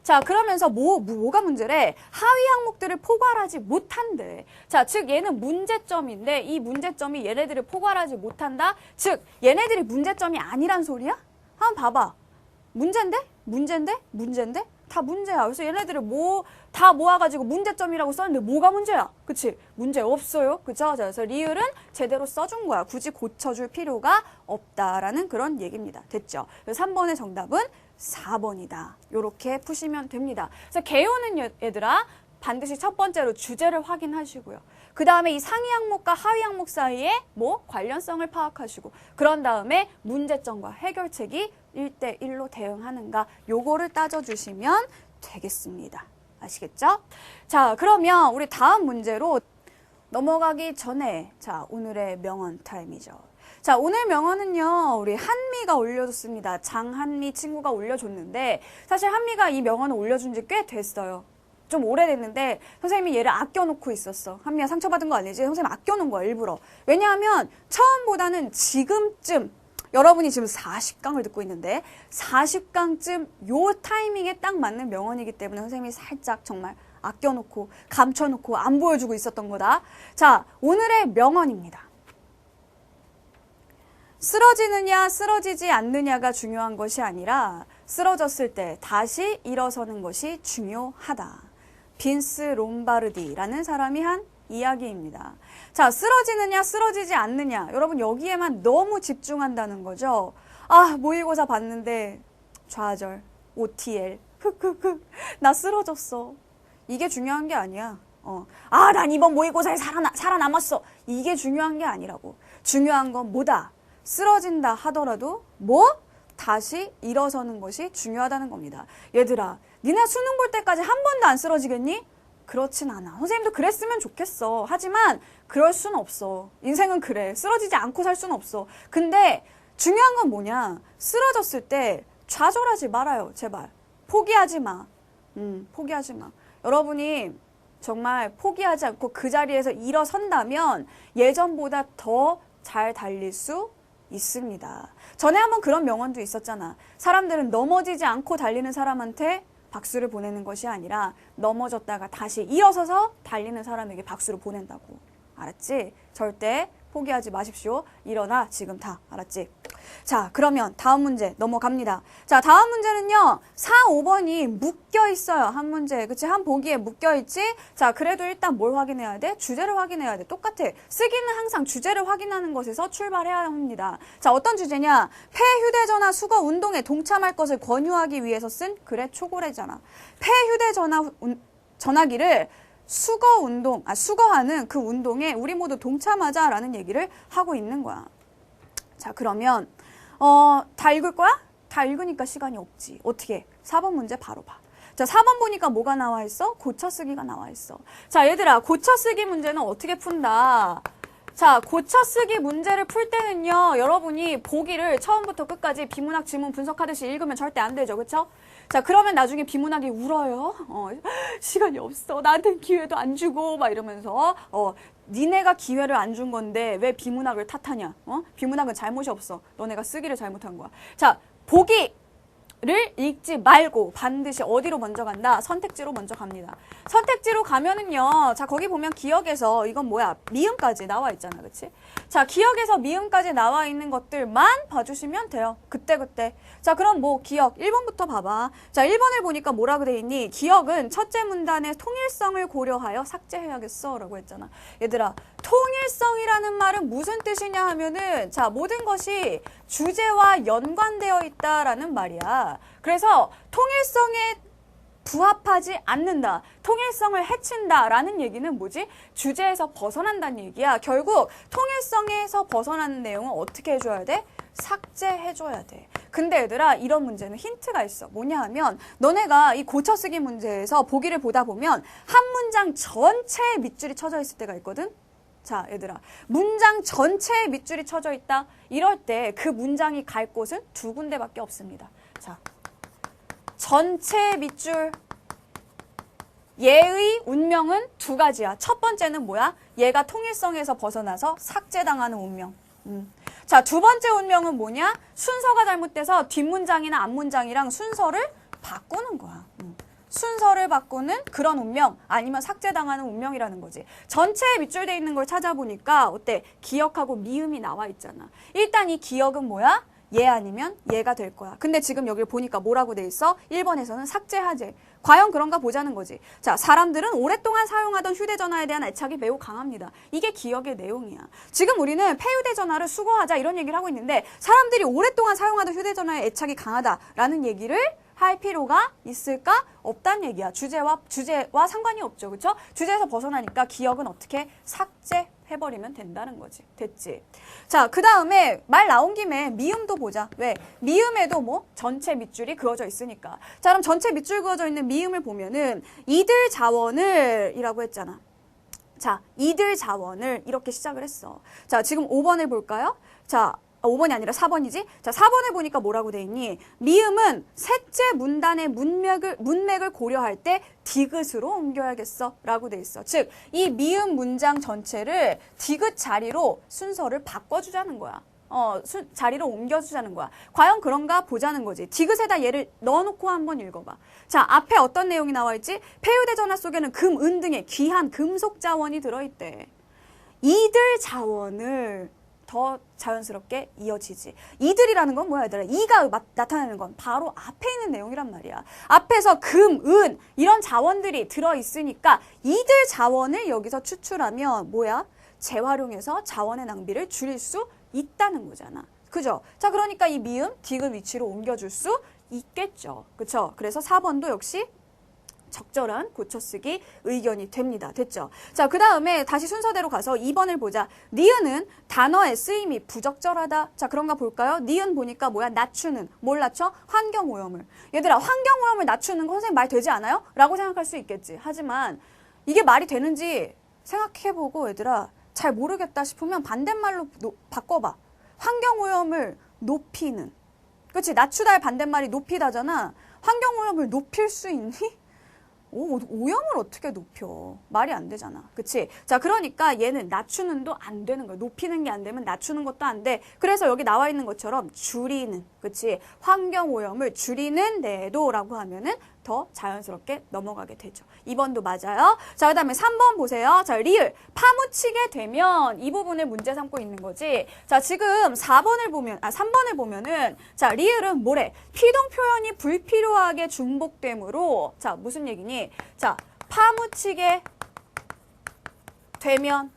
Speaker 1: 자, 그러면서 뭐가 문제래? 하위 항목들을 포괄하지 못한대. 자, 즉 얘는 문제점인데 이 문제점이 얘네들을 포괄하지 못한다. 즉 얘네들이 문제점이 아니란 소리야? 한번 봐봐. 문제인데? 다 문제야. 그래서 얘네들을 다 모아가지고 문제점이라고 썼는데 뭐가 문제야? 그치? 문제 없어요. 그쵸? 그래서 리을은 제대로 써준 거야. 굳이 고쳐줄 필요가 없다라는 그런 얘기입니다. 됐죠? 그래서 3번의 정답은 4번이다. 요렇게 푸시면 됩니다. 그래서 개요는 얘들아 반드시 첫 번째로 주제를 확인하시고요. 그 다음에 이 상위 항목과 하위 항목 사이에 관련성을 파악하시고 그런 다음에 문제점과 해결책이 1대1로 대응하는가 요거를 따져주시면 되겠습니다. 아시겠죠? 자, 그러면 우리 다음 문제로 넘어가기 전에 자, 오늘의 명언 타임이죠. 자, 오늘 명언은요, 우리 한미가 올려줬습니다. 장한미 친구가 올려줬는데, 사실 한미가 이 명언을 올려준 지 꽤 됐어요. 좀 오래됐는데, 선생님이 얘를 아껴놓고 있었어. 한미가 상처받은 거 아니지? 선생님 아껴놓은 거야, 일부러. 왜냐하면, 처음보다는 지금쯤, 여러분이 지금 40강을 듣고 있는데, 40강쯤 요 타이밍에 딱 맞는 명언이기 때문에 선생님이 살짝 정말 아껴놓고, 감춰놓고, 안 보여주고 있었던 거다. 자, 오늘의 명언입니다. 쓰러지느냐 쓰러지지 않느냐가 중요한 것이 아니라 쓰러졌을 때 다시 일어서는 것이 중요하다. 빈스 롬바르디라는 사람이 한 이야기입니다. 자, 쓰러지느냐 쓰러지지 않느냐 여러분 여기에만 너무 집중한다는 거죠. 아, 모의고사 봤는데 좌절, OTL, 나 쓰러졌어. 이게 중요한 게 아니야. 아, 난 이번 모의고사에 살아남았어. 이게 중요한 게 아니라고. 중요한 건 뭐다? 쓰러진다 하더라도 다시 일어서는 것이 중요하다는 겁니다. 얘들아, 니네 수능 볼 때까지 한 번도 안 쓰러지겠니? 그렇진 않아. 선생님도 그랬으면 좋겠어. 하지만 그럴 순 없어. 인생은 그래. 쓰러지지 않고 살 수는 없어. 근데 중요한 건 뭐냐? 쓰러졌을 때 좌절하지 말아요. 제발. 포기하지 마. 포기하지 마. 여러분이 정말 포기하지 않고 그 자리에서 일어선다면 예전보다 더 잘 달릴 수 있습니다. 전에 한번 그런 명언도 있었잖아. 사람들은 넘어지지 않고 달리는 사람한테 박수를 보내는 것이 아니라 넘어졌다가 다시 일어서서 달리는 사람에게 박수를 보낸다고. 알았지? 절대 포기하지 마십시오. 일어나 지금 다. 알았지? 자, 그러면 다음 문제 넘어갑니다. 자, 다음 문제는요. 4, 5번이 묶여 있어요. 한 문제. 그치? 한 보기에 묶여 있지? 자, 그래도 일단 뭘 확인해야 돼? 주제를 확인해야 돼. 똑같아. 쓰기는 항상 주제를 확인하는 것에서 출발해야 합니다. 자, 어떤 주제냐? 폐휴대전화 수거 운동에 동참할 것을 권유하기 위해서 쓴 글의 초고래잖아. 폐휴대전화기를 수거하는 그 운동에 우리 모두 동참하자라는 얘기를 하고 있는 거야. 자, 그러면 다 읽을 거야? 다 읽으니까 시간이 없지. 어떻게? 4번 문제 바로 봐. 자, 4번 보니까 뭐가 나와 있어? 고쳐쓰기가 나와 있어. 자, 얘들아, 고쳐쓰기 문제는 어떻게 푼다? 자, 고쳐쓰기 문제를 풀 때는요, 여러분이 보기를 처음부터 끝까지 비문학 지문 분석하듯이 읽으면 절대 안 되죠. 그쵸? 자, 그러면 나중에 비문학이 울어요. 시간이 없어. 나한테는 기회도 안 주고, 막 이러면서, 니네가 기회를 안 준 건데 왜 비문학을 탓하냐? 비문학은 잘못이 없어. 너네가 쓰기를 잘못한 거야. 자, 보기를 읽지 말고 반드시 어디로 먼저 간다? 선택지로 먼저 갑니다. 선택지로 가면은요. 자, 거기 보면 기억에서 이건 뭐야? 미음까지 나와 있잖아. 그치? 자, 기억에서 미음까지 나와 있는 것들만 봐주시면 돼요. 그때. 자, 그럼 기억 1번부터 봐봐. 자, 1번을 보니까 뭐라고 돼 있니? 기억은 첫째 문단의 통일성을 고려하여 삭제해야겠어 라고 했잖아. 얘들아, 통일성이라는 말은 무슨 뜻이냐 하면은 자, 모든 것이 주제와 연관되어 있다라는 말이야. 그래서 통일성에 부합하지 않는다. 통일성을 해친다라는 얘기는 뭐지? 주제에서 벗어난다는 얘기야. 결국 통일성에서 벗어나는 내용은 어떻게 해줘야 돼? 삭제해줘야 돼. 근데 얘들아, 이런 문제는 힌트가 있어. 뭐냐 하면 너네가 이 고쳐쓰기 문제에서 보기를 보다 보면 한 문장 전체에 밑줄이 쳐져 있을 때가 있거든? 자, 얘들아, 문장 전체에 밑줄이 쳐져 있다. 이럴 때 그 문장이 갈 곳은 두 군데밖에 없습니다. 자, 전체 밑줄. 얘의 운명은 두 가지야. 첫 번째는 뭐야? 얘가 통일성에서 벗어나서 삭제당하는 운명. 자, 두 번째 운명은 뭐냐? 순서가 잘못돼서 뒷문장이나 앞문장이랑 순서를 바꾸는 거야. 순서를 바꾸는 그런 운명 아니면 삭제당하는 운명이라는 거지. 전체에 밑줄돼 있는 걸 찾아보니까 어때? 기억하고 미음이 나와 있잖아. 일단 이 기억은 뭐야? 얘 아니면 얘가 될 거야. 근데 지금 여기 보니까 뭐라고 돼 있어? 1번에서는 삭제하재. 과연 그런가 보자는 거지. 자, 사람들은 오랫동안 사용하던 휴대전화에 대한 애착이 매우 강합니다. 이게 기억의 내용이야. 지금 우리는 폐휴대전화를 수거하자 이런 얘기를 하고 있는데 사람들이 오랫동안 사용하던 휴대전화에 애착이 강하다라는 얘기를 할 필요가 있을까? 없다는 얘기야. 주제와 상관이 없죠. 그렇죠? 주제에서 벗어나니까 기억은 어떻게 삭제해버리면 된다는 거지. 됐지? 자, 그 다음에 말 나온 김에 미음도 보자. 왜? 미음에도 뭐 전체 밑줄이 그어져 있으니까. 자, 그럼 전체 밑줄 그어져 있는 미음을 보면은 이들 자원을 이라고 했잖아. 자, 이들 자원을 이렇게 시작을 했어. 자, 지금 5번을 볼까요? 자, 5번이 아니라 4번이지? 자, 4번을 보니까 뭐라고 돼 있니? 미음은 셋째 문단의 문맥을 고려할 때 디귿으로 옮겨야겠어 라고 돼 있어. 즉, 이 미음 문장 전체를 디귿 자리로 순서를 바꿔주자는 거야. 자리로 옮겨주자는 거야. 과연 그런가 보자는 거지. 디귿에다 얘를 넣어놓고 한번 읽어봐. 자, 앞에 어떤 내용이 나와 있지? 폐휴대전화 속에는 금, 은 등의 귀한 금속 자원이 들어있대. 이들 자원을 더 자연스럽게 이어지지. 이들이라는 건 뭐야 얘들아? 이가 나타내는 건 바로 앞에 있는 내용이란 말이야. 앞에서 금, 은 이런 자원들이 들어있으니까 이들 자원을 여기서 추출하면 뭐야? 재활용해서 자원의 낭비를 줄일 수 있다는 거잖아. 그죠? 자, 그러니까 이 미음, 디귿 위치로 옮겨줄 수 있겠죠. 그쵸? 그래서 4번도 역시 적절한 고쳐쓰기 의견이 됩니다. 됐죠? 자, 그 다음에 다시 순서대로 가서 2번을 보자. 니은은 단어의 쓰임이 부적절하다. 자, 그런가 볼까요? 니은 보니까 뭐야? 낮추는. 뭘 낮춰? 환경오염을. 얘들아, 환경오염을 낮추는 거 선생님 말 되지 않아요? 라고 생각할 수 있겠지. 하지만 이게 말이 되는지 생각해보고 얘들아, 잘 모르겠다 싶으면 반대말로 바꿔봐. 환경오염을 높이는. 그치? 낮추다의 반대말이 높이다잖아. 환경오염을 높일 수 있니? 오염을 어떻게 높여? 말이 안 되잖아. 그치? 자, 그러니까 얘는 낮추는도 안 되는 거야. 높이는 게 안 되면 낮추는 것도 안 돼. 그래서 여기 나와 있는 것처럼 줄이는. 그치? 환경오염을 줄이는 내도라고 하면은 더 자연스럽게 넘어가게 되죠. 2번도 맞아요. 자, 그 다음에 3번 보세요. 자, 리을. 파묻히게 되면 이 부분을 문제 삼고 있는 거지. 자, 지금 3번을 보면은 자, 리을은 뭐래? 피동 표현이 불필요하게 중복되므로 자, 무슨 얘기니? 자, 파묻히게 되면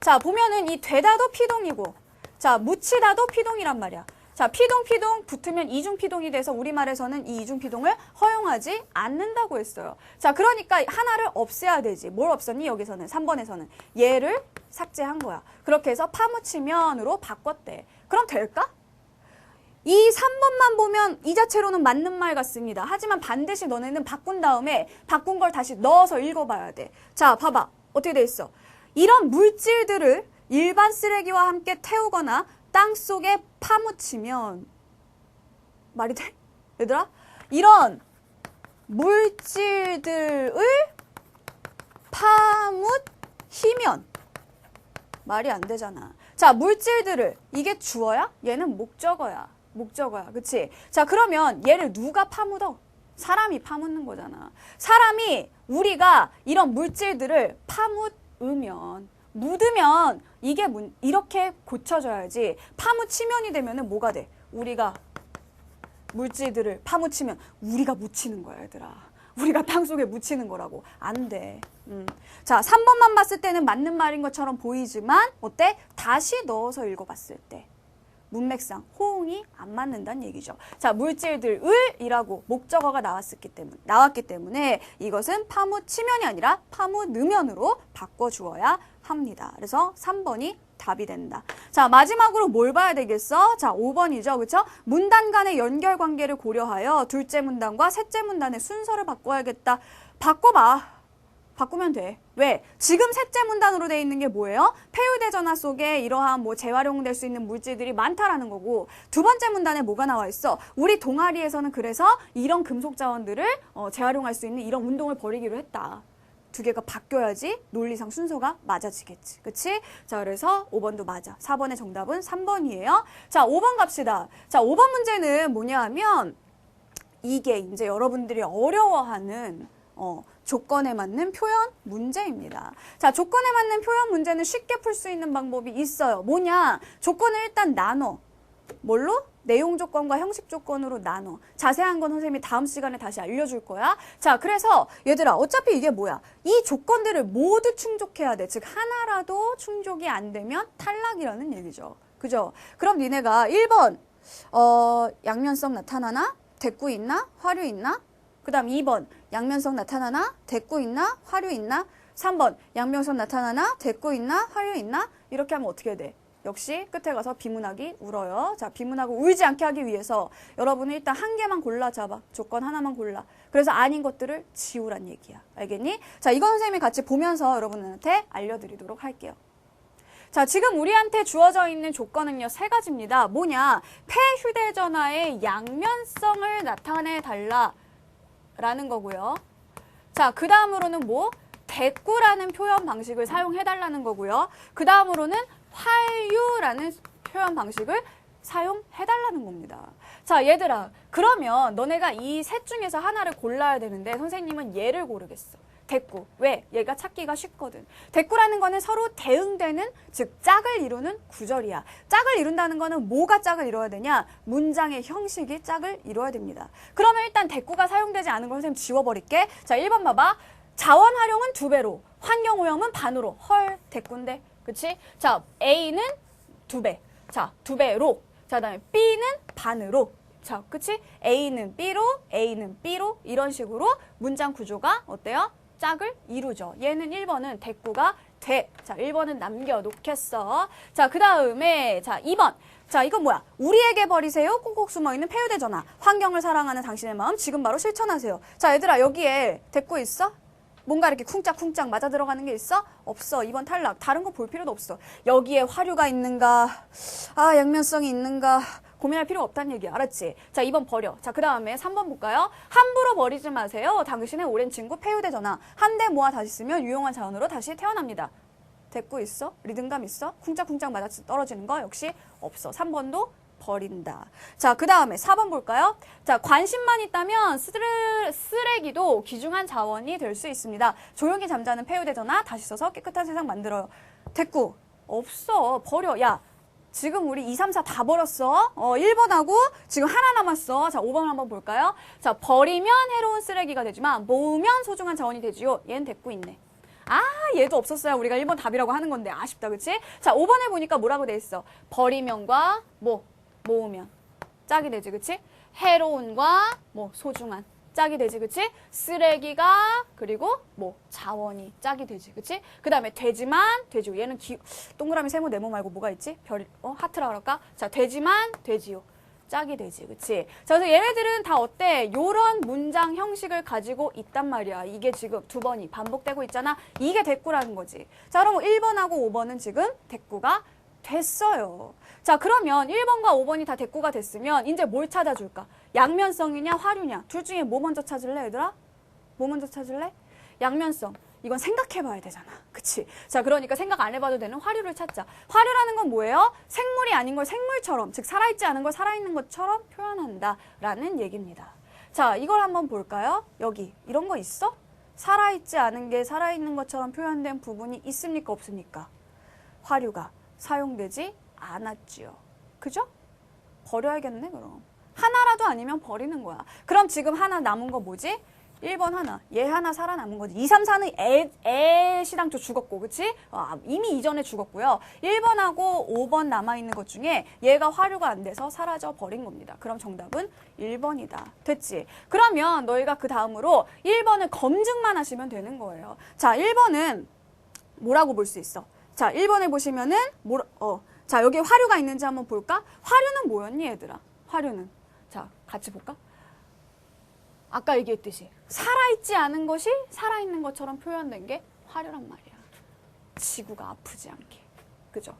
Speaker 1: 자, 보면은 이 되다도 피동이고 자, 묻히다도 피동이란 말이야. 자, 피동 붙으면 이중피동이 돼서 우리말에서는 이 이중피동을 허용하지 않는다고 했어요. 자, 그러니까 하나를 없애야 되지. 뭘 없었니? 여기서는 3번에서는 얘를 삭제한 거야. 그렇게 해서 파묻히면으로 바꿨대. 그럼 될까? 이 3번만 보면 이 자체로는 맞는 말 같습니다. 하지만 반드시 너네는 바꾼 다음에 바꾼 걸 다시 넣어서 읽어봐야 돼. 자, 봐봐. 어떻게 돼 있어? 이런 물질들을 일반 쓰레기와 함께 태우거나 땅속에 파묻히면 말이 돼? 얘들아? 이런 물질들을 파묻히면 말이 안 되잖아. 자, 물질들을 이게 주어야? 얘는 목적어야. 목적어야. 그치? 자, 그러면 얘를 누가 파묻어? 사람이 파묻는 거잖아. 사람이 우리가 이런 물질들을 파묻으면 묻으면 이게 이렇게 고쳐져야지. 파묻히면이 되면은 뭐가 돼? 우리가 물질들을 파묻히면 우리가 묻히는 거야, 얘들아. 우리가 땅속에 묻히는 거라고. 안 돼. 자, 3번만 봤을 때는 맞는 말인 것처럼 보이지만 어때? 다시 넣어서 읽어봤을 때 문맥상 호응이 안 맞는다는 얘기죠. 자, 물질들을 이라고 목적어가 나왔기 때문에 이것은 파묻히면이 아니라 파묻으면으로 바꿔주어야 합니다. 그래서 3번이 답이 된다. 자, 마지막으로 뭘 봐야 되겠어? 자, 5번이죠. 그렇죠? 문단 간의 연결 관계를 고려하여 둘째 문단과 셋째 문단의 순서를 바꿔야겠다. 바꿔봐. 바꾸면 돼. 왜? 지금 셋째 문단으로 돼 있는 게 뭐예요? 폐휴대전화 속에 이러한 뭐 재활용될 수 있는 물질들이 많다라는 거고, 두 번째 문단에 뭐가 나와 있어? 우리 동아리에서는 그래서 이런 금속 자원들을 재활용할 수 있는 이런 운동을 벌이기로 했다. 두 개가 바뀌어야지 논리상 순서가 맞아지겠지. 그치? 자, 그래서 5번도 맞아. 4번의 정답은 3번이에요. 자, 5번 갑시다. 자, 5번 문제는 뭐냐 하면 이게 이제 여러분들이 어려워하는 조건에 맞는 표현 문제입니다. 자, 조건에 맞는 표현 문제는 쉽게 풀 수 있는 방법이 있어요. 뭐냐? 조건을 일단 나눠. 뭘로? 내용 조건과 형식 조건으로 나눠. 자세한 건 선생님이 다음 시간에 다시 알려줄 거야. 자, 그래서 얘들아, 어차피 이게 뭐야? 이 조건들을 모두 충족해야 돼. 즉, 하나라도 충족이 안 되면 탈락이라는 얘기죠. 그죠? 그럼 니네가 1번, 양면성 나타나나? 대꾸 있나? 화류 있나? 그 다음 2번, 양면성 나타나나? 대꾸 있나? 화류 있나? 3번, 양면성 나타나나? 대꾸 있나? 화류 있나? 이렇게 하면 어떻게 돼? 역시 끝에 가서 비문학이 울어요. 자, 비문학을 울지 않게 하기 위해서 여러분은 일단 한 개만 골라 잡아. 조건 하나만 골라. 그래서 아닌 것들을 지우란 얘기야. 알겠니? 자, 이건 선생님이 같이 보면서 여러분한테 알려드리도록 할게요. 자, 지금 우리한테 주어져 있는 조건은요, 3가지입니다. 뭐냐? 폐휴대전화의 양면성을 나타내 달라 라는 거고요. 자, 그 다음으로는 뭐? 대꾸라는 표현 방식을 사용해 달라는 거고요. 그 다음으로는 활유라는 표현 방식을 사용해 달라는 겁니다. 자, 얘들아, 그러면 너네가 이 셋 중에서 하나를 골라야 되는데 선생님은 얘를 고르겠어. 대꾸. 왜? 얘가 찾기가 쉽거든. 대꾸라는 거는 서로 대응되는, 즉 짝을 이루는 구절이야. 짝을 이룬다는 거는 뭐가 짝을 이루어야 되냐? 문장의 형식이 짝을 이루어야 됩니다. 그러면 일단 대꾸가 사용되지 않은 걸 선생님 지워버릴게. 자, 1번 봐봐. 자원 활용은 2배로, 환경 오염은 반으로. 헐, 대꾸인데. 그치? 자, A는 2배. 자, 2배로. 자, 그다음에 B는 반으로. 자, 그치? A는 B로 이런 식으로 문장 구조가 어때요? 짝을 이루죠. 얘는 1번은 대꾸가 돼. 자, 1번은 남겨놓겠어. 자, 그 다음에 자, 2번. 자, 이건 뭐야? 우리에게 버리세요. 꼭꼭 숨어있는 폐휴대전화. 환경을 사랑하는 당신의 마음 지금 바로 실천하세요. 자, 얘들아, 여기에 대꾸 있어? 뭔가 이렇게 쿵짝쿵짝 맞아 들어가는 게 있어? 없어. 2번 탈락. 다른 거 볼 필요도 없어. 여기에 화류가 있는가? 아, 양면성이 있는가? 고민할 필요 없다는 얘기야. 알았지? 자, 2번 버려. 자, 그 다음에 3번 볼까요? 함부로 버리지 마세요. 당신의 오랜 친구 폐휴대전화. 한 대 모아 다시 쓰면 유용한 자원으로 다시 태어납니다. 대꾸 있어? 리듬감 있어? 쿵짝쿵짝 맞아 떨어지는 거 역시 없어. 3번도 버린다. 자, 그 다음에 4번 볼까요? 자, 관심만 있다면 쓰레기도 귀중한 자원이 될 수 있습니다. 조용히 잠자는 폐휴대전화 다시 써서 깨끗한 세상 만들어요. 대꾸 없어. 버려. 야, 지금 우리 2, 3, 4 다 버렸어. 1번하고 지금 하나 남았어. 자, 5번 한번 볼까요? 자, 버리면 해로운 쓰레기가 되지만 모으면 소중한 자원이 되지요. 얘는 대꾸 있네. 아, 얘도 없었어야 우리가 1번 답이라고 하는 건데 아쉽다, 그치? 자, 5번에 보니까 뭐라고 돼 있어? 버리면과 모으면 짝이 되지, 그치? 해로운과 소중한 짝이 되지, 그치? 쓰레기가 그리고 자원이 짝이 되지, 그치? 그 다음에 되지만 되지요. 얘는 동그라미 세모 네모 말고 뭐가 있지? 하트라 그럴까? 자, 되지만 되지요. 짝이 되지, 그치? 자, 그래서 얘네들은 다 어때? 요런 문장 형식을 가지고 있단 말이야. 이게 지금 2번이 반복되고 있잖아. 이게 대꾸라는 거지. 자, 그럼 1번하고 5번은 지금 대꾸가 됐어요. 자, 그러면 1번과 5번이 다 대꾸가 됐으면 이제 뭘 찾아줄까? 양면성이냐 화류냐? 둘 중에 뭐 먼저 찾을래, 얘들아? 뭐 먼저 찾을래? 양면성. 이건 생각해봐야 되잖아. 그치? 자, 그러니까 생각 안 해봐도 되는 화류를 찾자. 화류라는 건 뭐예요? 생물이 아닌 걸 생물처럼, 즉 살아있지 않은 걸 살아있는 것처럼 표현한다 라는 얘기입니다. 자, 이걸 한번 볼까요? 여기 이런 거 있어? 살아있지 않은 게 살아있는 것처럼 표현된 부분이 있습니까? 없습니까? 화류가 사용되지 않았지요. 그죠? 버려야겠네, 그럼. 하나라도 아니면 버리는 거야. 그럼 지금 하나 남은 거 뭐지? 1번 하나, 얘 하나 살아남은 거지. 2, 3, 4는 시당초 죽었고, 그치? 이미 이전에 죽었고요. 1번하고 5번 남아있는 것 중에 얘가 화류가 안 돼서 사라져 버린 겁니다. 그럼 정답은 1번이다. 됐지? 그러면 너희가 그 다음으로 1번을 검증만 하시면 되는 거예요. 자, 1번은 뭐라고 볼 수 있어? 자, 1번을 보시면은, 자, 여기 화류가 있는지 한번 볼까? 화류는 뭐였니, 얘들아? 화류는. 자, 같이 볼까? 아까 얘기했듯이 살아있지 않은 것이 살아있는 것처럼 표현된 게 화류란 말이야. 지구가 아프지 않게. 그죠?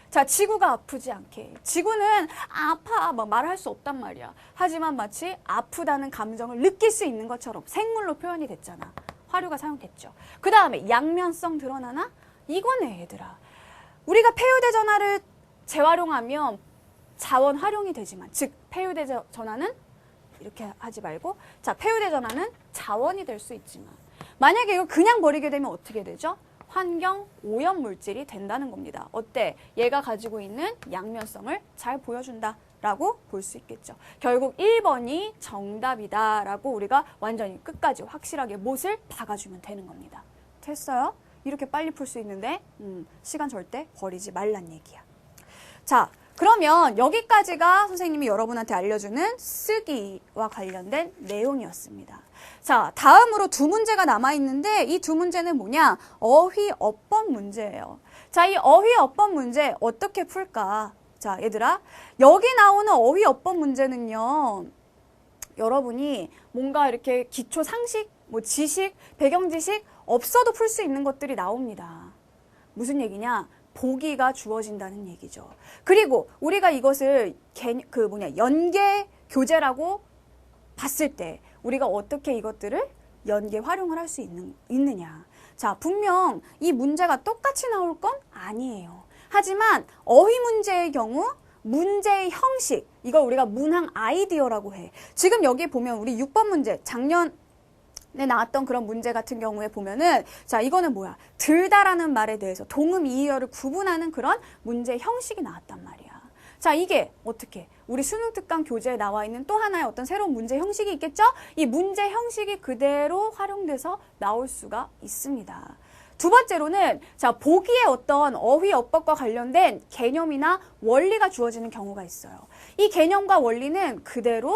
Speaker 1: 자, 지구가 아프지 않게. 지구는 아파 막 말할 수 없단 말이야. 하지만 마치 아프다는 감정을 느낄 수 있는 것처럼 생물로 표현이 됐잖아. 화류가 사용됐죠. 그 다음에 양면성 드러나나? 이거네, 얘들아. 우리가 폐휴대전화를 재활용하면 자원 활용이 되지만, 즉 폐휴대전화는 이렇게 하지 말고 자, 폐유대전하는 자원이 될 수 있지만 만약에 이거 그냥 버리게 되면 어떻게 되죠? 환경 오염 물질이 된다는 겁니다. 어때? 얘가 가지고 있는 양면성을 잘 보여준다 라고 볼 수 있겠죠. 결국 1번이 정답이다 라고 우리가 완전히 끝까지 확실하게 못을 박아주면 되는 겁니다. 됐어요? 이렇게 빨리 풀 수 있는데 시간 절대 버리지 말란 얘기야. 자, 그러면 여기까지가 선생님이 여러분한테 알려주는 쓰기와 관련된 내용이었습니다. 자, 다음으로 두 문제가 남아있는데 이 두 문제는 뭐냐? 어휘어법 문제예요. 자, 이 어휘어법 문제 어떻게 풀까? 자, 얘들아, 여기 나오는 어휘어법 문제는요. 여러분이 뭔가 이렇게 기초 상식, 뭐 지식, 배경 지식 없어도 풀 수 있는 것들이 나옵니다. 무슨 얘기냐? 보기가 주어진다는 얘기죠. 그리고 우리가 이것을 연계 교재라고 봤을 때 우리가 어떻게 이것들을 연계 활용을 할 수 있느냐. 자, 분명 이 문제가 똑같이 나올 건 아니에요. 하지만 어휘 문제의 경우 문제의 형식, 이걸 우리가 문항 아이디어라고 해. 지금 여기 보면 우리 6번 문제, 작년에 나왔던 그런 문제 같은 경우에 보면은 자, 이거는 뭐야? 들다라는 말에 대해서 동음, 이의어를 구분하는 그런 문제 형식이 나왔단 말이야. 자, 이게 어떻게? 우리 수능 특강 교재에 나와 있는 또 하나의 어떤 새로운 문제 형식이 있겠죠? 이 문제 형식이 그대로 활용돼서 나올 수가 있습니다. 두 번째로는 자, 보기에 어떤 어휘어법과 관련된 개념이나 원리가 주어지는 경우가 있어요. 이 개념과 원리는 그대로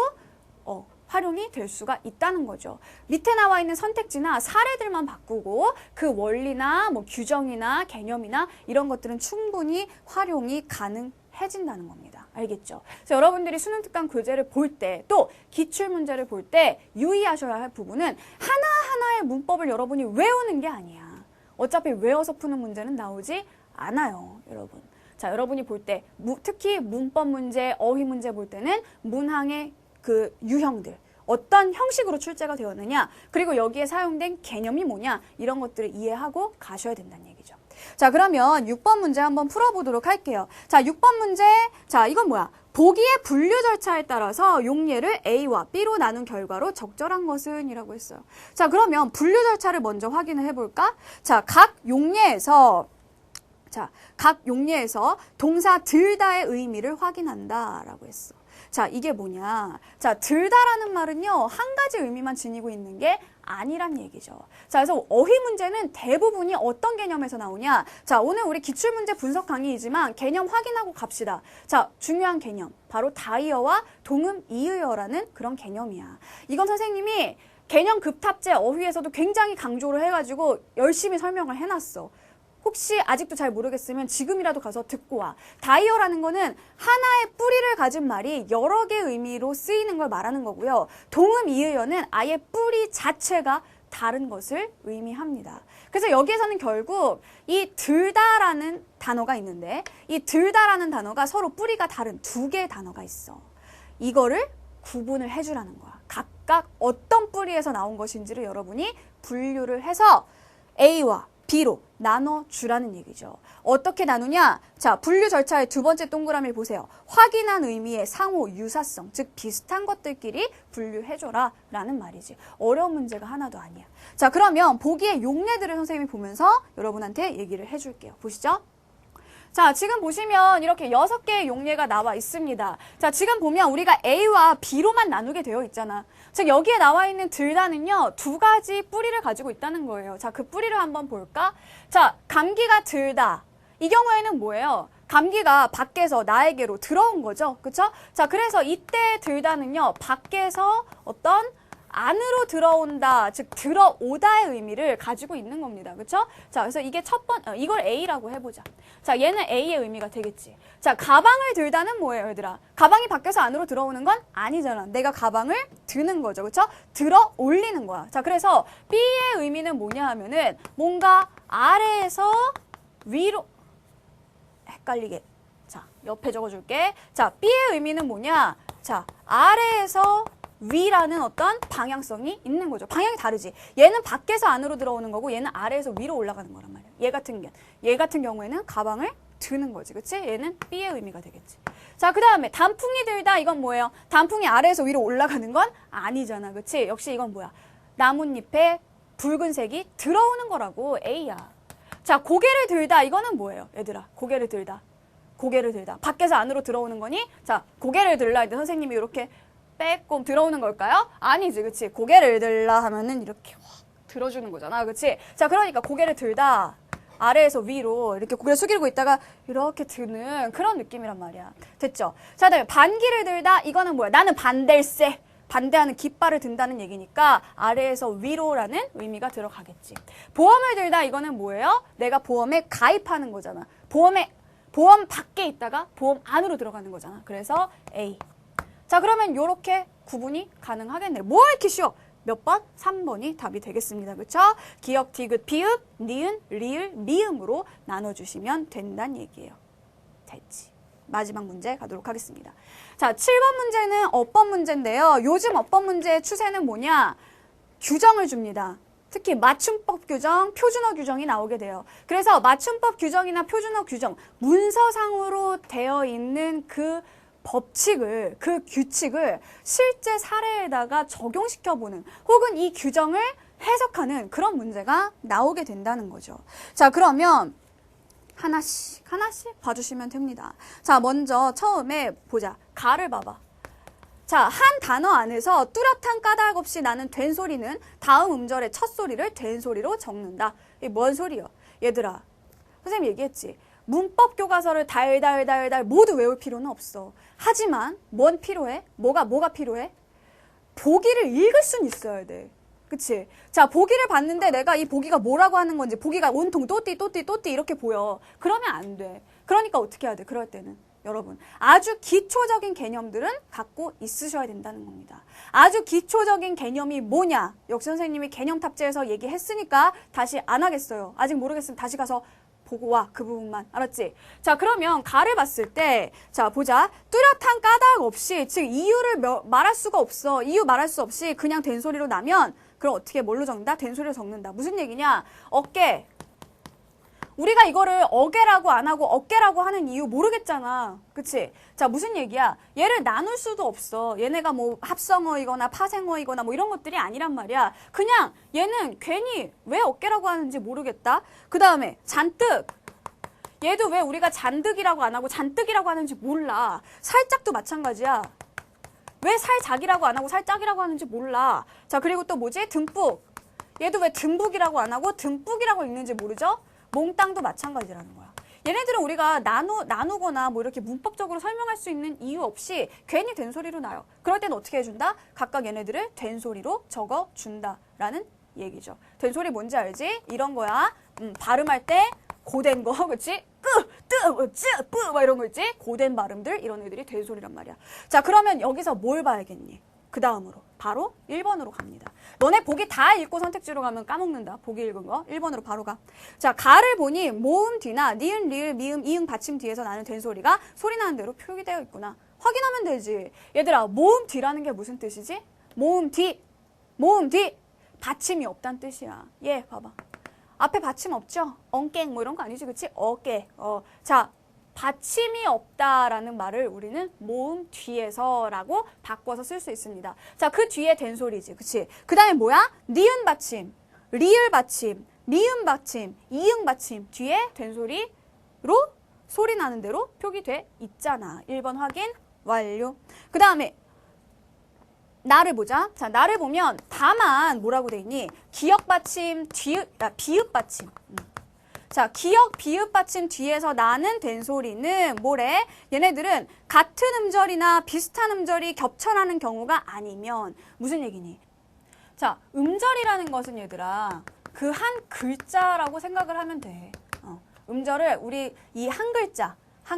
Speaker 1: 활용이 될 수가 있다는 거죠. 밑에 나와 있는 선택지나 사례들만 바꾸고 그 원리나 뭐 규정이나 개념이나 이런 것들은 충분히 활용이 가능해진다는 겁니다. 알겠죠? 그래서 여러분들이 수능 특강 교재를 볼 때 또 기출 문제를 볼 때 유의하셔야 할 부분은 하나하나의 문법을 여러분이 외우는 게 아니야. 어차피 외워서 푸는 문제는 나오지 않아요, 여러분. 자, 여러분이 볼 때 특히 문법 문제, 어휘 문제 볼 때는 문항의 그 유형들, 어떤 형식으로 출제가 되었느냐, 그리고 여기에 사용된 개념이 뭐냐, 이런 것들을 이해하고 가셔야 된다는 얘기죠. 자, 그러면 6번 문제 한번 풀어보도록 할게요. 자, 6번 문제, 자, 이건 뭐야? 보기의 분류 절차에 따라서 용례를 A와 B로 나눈 결과로 적절한 것은 이라고 했어요. 자, 그러면 분류 절차를 먼저 확인을 해볼까? 자, 각 용례에서 동사 들다의 의미를 확인한다라고 했어. 자, 이게 뭐냐? 자, 들다라는 말은요, 한 가지 의미만 지니고 있는 게 아니란 얘기죠. 자, 그래서 어휘 문제는 대부분이 어떤 개념에서 나오냐? 자, 오늘 우리 기출문제 분석 강의이지만 개념 확인하고 갑시다. 자, 중요한 개념. 바로 다이어와 동음 이의어라는 그런 개념이야. 이건 선생님이 개념 급탑제 어휘에서도 굉장히 강조를 해가지고 열심히 설명을 해놨어. 혹시 아직도 잘 모르겠으면 지금이라도 가서 듣고 와. 다이어라는 거는 하나의 뿌리를 가진 말이 여러 개의 의미로 쓰이는 걸 말하는 거고요. 동음 이의어는 아예 뿌리 자체가 다른 것을 의미합니다. 그래서 여기에서는 결국 이 들다라는 단어가 있는데 이 들다라는 단어가 서로 뿌리가 다른 두 개의 단어가 있어. 이거를 구분을 해주라는 거야. 각각 어떤 뿌리에서 나온 것인지를 여러분이 분류를 해서 A와 B로 나눠주라는 얘기죠. 어떻게 나누냐? 자, 분류 절차의 두 번째 동그라미 보세요. 확인한 의미의 상호 유사성, 즉 비슷한 것들끼리 분류해줘라 라는 말이지. 어려운 문제가 하나도 아니야. 자, 그러면 보기의 용례들을 선생님이 보면서 여러분한테 얘기를 해줄게요. 보시죠. 자, 지금 보시면 이렇게 6개의 용례가 나와 있습니다. 자, 지금 보면 우리가 A와 B로만 나누게 되어 있잖아. 즉, 여기에 나와 있는 들다는요, 두 가지 뿌리를 가지고 있다는 거예요. 자, 그 뿌리를 한번 볼까? 자, 감기가 들다. 이 경우에는 뭐예요? 감기가 밖에서 나에게로 들어온 거죠. 그쵸? 자, 그래서 이때 들다는요, 밖에서 어떤 안으로 들어온다, 즉 들어오다의 의미를 가지고 있는 겁니다. 그쵸? 자, 그래서 이게 이걸 A라고 해보자. 자, 얘는 A의 의미가 되겠지. 자, 가방을 들다는 뭐예요, 얘들아? 가방이 밖에서 안으로 들어오는 건 아니잖아. 내가 가방을 드는 거죠. 그쵸? 들어 올리는 거야. 자, 그래서 B의 의미는 뭐냐 하면은 뭔가 아래에서 위로, 헷갈리게. 자, 옆에 적어줄게. 자, B의 의미는 뭐냐? 자, 아래에서 위라는 어떤 방향성이 있는 거죠. 방향이 다르지. 얘는 밖에서 안으로 들어오는 거고 얘는 아래에서 위로 올라가는 거란 말이야. 얘 같은 경우에는 가방을 드는 거지. 그치? 얘는 B의 의미가 되겠지. 자, 그 다음에 단풍이 들다. 이건 뭐예요? 단풍이 아래에서 위로 올라가는 건 아니잖아. 그치? 역시 이건 뭐야? 나뭇잎에 붉은색이 들어오는 거라고. A야. 자, 고개를 들다. 이거는 뭐예요? 얘들아, 고개를 들다. 고개를 들다. 밖에서 안으로 들어오는 거니? 자, 고개를 들라 했는데 선생님이 이렇게 빼꼼 들어오는 걸까요? 아니지, 그치? 고개를 들라 하면은 이렇게 확 들어주는 거잖아. 그치? 자, 그러니까 고개를 들다. 아래에서 위로 이렇게 고개를 숙이고 있다가 이렇게 드는 그런 느낌이란 말이야. 됐죠? 자, 그다음에 반기를 들다. 이거는 뭐야? 나는 반댈세. 반대하는 깃발을 든다는 얘기니까 아래에서 위로라는 의미가 들어가겠지. 보험을 들다. 이거는 뭐예요? 내가 보험에 가입하는 거잖아. 보험 밖에 있다가 보험 안으로 들어가는 거잖아. 그래서 A. 자, 그러면 요렇게 구분이 가능하겠네. 뭐가 이렇게 쉬워? 몇 번? 3번이 답이 되겠습니다. 그렇죠? 기역, 디귿, 비읍, 니은, 리을, 미음으로 나눠주시면 된다는 얘기예요. 됐지. 마지막 문제 가도록 하겠습니다. 자, 7번 문제는 어법 문제인데요. 요즘 어법 문제의 추세는 뭐냐? 규정을 줍니다. 특히 맞춤법 규정, 표준어 규정이 나오게 돼요. 그래서 맞춤법 규정이나 표준어 규정, 문서상으로 되어 있는 그 법칙을, 그 규칙을 실제 사례에다가 적용시켜보는 혹은 이 규정을 해석하는 그런 문제가 나오게 된다는 거죠. 자, 그러면 하나씩 봐주시면 됩니다. 자, 먼저 처음에 보자. 가를 봐봐. 자, 한 단어 안에서 뚜렷한 까닭 없이 나는 된 소리는 다음 음절의 첫 소리를 된 소리로 적는다. 이게 뭔 소리야? 얘들아, 선생님 얘기했지. 문법 교과서를 달달달달 모두 외울 필요는 없어. 하지만 뭔 필요해? 뭐가 필요해? 보기를 읽을 순 있어야 돼. 그치? 자, 보기를 봤는데 내가 이 보기가 뭐라고 하는 건지 보기가 온통 또띠 이렇게 보여. 그러면 안 돼. 그러니까 어떻게 해야 돼? 그럴 때는. 여러분, 아주 기초적인 개념들은 갖고 있으셔야 된다는 겁니다. 아주 기초적인 개념이 뭐냐? 역시 선생님이 개념 탑재해서 얘기했으니까 다시 안 하겠어요. 아직 모르겠으면 다시 가서 보고 와. 그 부분만. 알았지? 자, 그러면 가를 봤을 때, 자, 보자. 뚜렷한 까닭 없이, 즉 이유를 말할 수가 없어. 이유 말할 수 없이 그냥 된 소리로 나면 그럼 어떻게 뭘로 적는다? 된 소리로 적는다. 무슨 얘기냐? 어깨. 우리가 이거를 어깨라고 안 하고 어깨라고 하는 이유 모르겠잖아. 그치? 자, 무슨 얘기야? 얘를 나눌 수도 없어. 얘네가 뭐 합성어이거나 파생어이거나 뭐 이런 것들이 아니란 말이야. 그냥 얘는 괜히 왜 어깨라고 하는지 모르겠다. 그 다음에 잔뜩. 얘도 왜 우리가 잔뜩이라고 안 하고 잔뜩이라고 하는지 몰라. 살짝도 마찬가지야. 왜 살짝이라고 안 하고 살짝이라고 하는지 몰라. 자, 그리고 또 뭐지? 듬뿍. 얘도 왜 듬뿍이라고 안 하고 듬뿍이라고 읽는지 모르죠? 몽땅도 마찬가지라는 거야. 얘네들은 우리가 나누거나 뭐 이렇게 문법적으로 설명할 수 있는 이유 없이 괜히 된 소리로 나요. 그럴 때는 어떻게 해준다? 각각 얘네들을 된 소리로 적어준다라는 얘기죠. 된 소리 뭔지 알지? 이런 거야. 발음할 때 고된 거, 그치? 막 이런 거 있지? 고된 발음들, 이런 애들이 된 소리란 말이야. 자, 그러면 여기서 뭘 봐야겠니? 그 다음으로 바로 1번으로 갑니다. 너네 보기 다 읽고 선택지로 가면 까먹는다. 보기 읽은 거 1번으로 바로 가. 자, 가를 보니 모음 뒤나 니은, 리을, 미음, 이응 받침 뒤에서 나는 된 소리가 소리 나는 대로 표기되어 있구나. 확인하면 되지. 얘들아, 모음 뒤라는 게 무슨 뜻이지? 모음 뒤. 받침이 없다는 뜻이야. 얘 봐봐. 앞에 받침 없죠? 엉깽 뭐 이런 거 아니지, 그치? 어깨. 자, 받침이 없다라는 말을 우리는 모음 뒤에서라고 바꿔서 쓸 수 있습니다. 자, 그 뒤에 된 소리지, 그치? 그 다음에 뭐야? 니은 받침, 리을 받침, 미음 받침, 이응 받침 뒤에 된 소리로 소리 나는 대로 표기돼 있잖아. 1번 확인 완료. 그 다음에 나를 보자. 자, 나를 보면 다만 뭐라고 돼 있니? 기역 받침, 비읍 받침. 자, 기역, 비읍 받침 뒤에서 나는 된 소리는 뭐래? 얘네들은 같은 음절이나 비슷한 음절이 겹쳐나는 경우가 아니면 무슨 얘기니? 자, 음절이라는 것은 얘들아 그 한 글자라고 생각을 하면 돼. 음절을 우리 이 한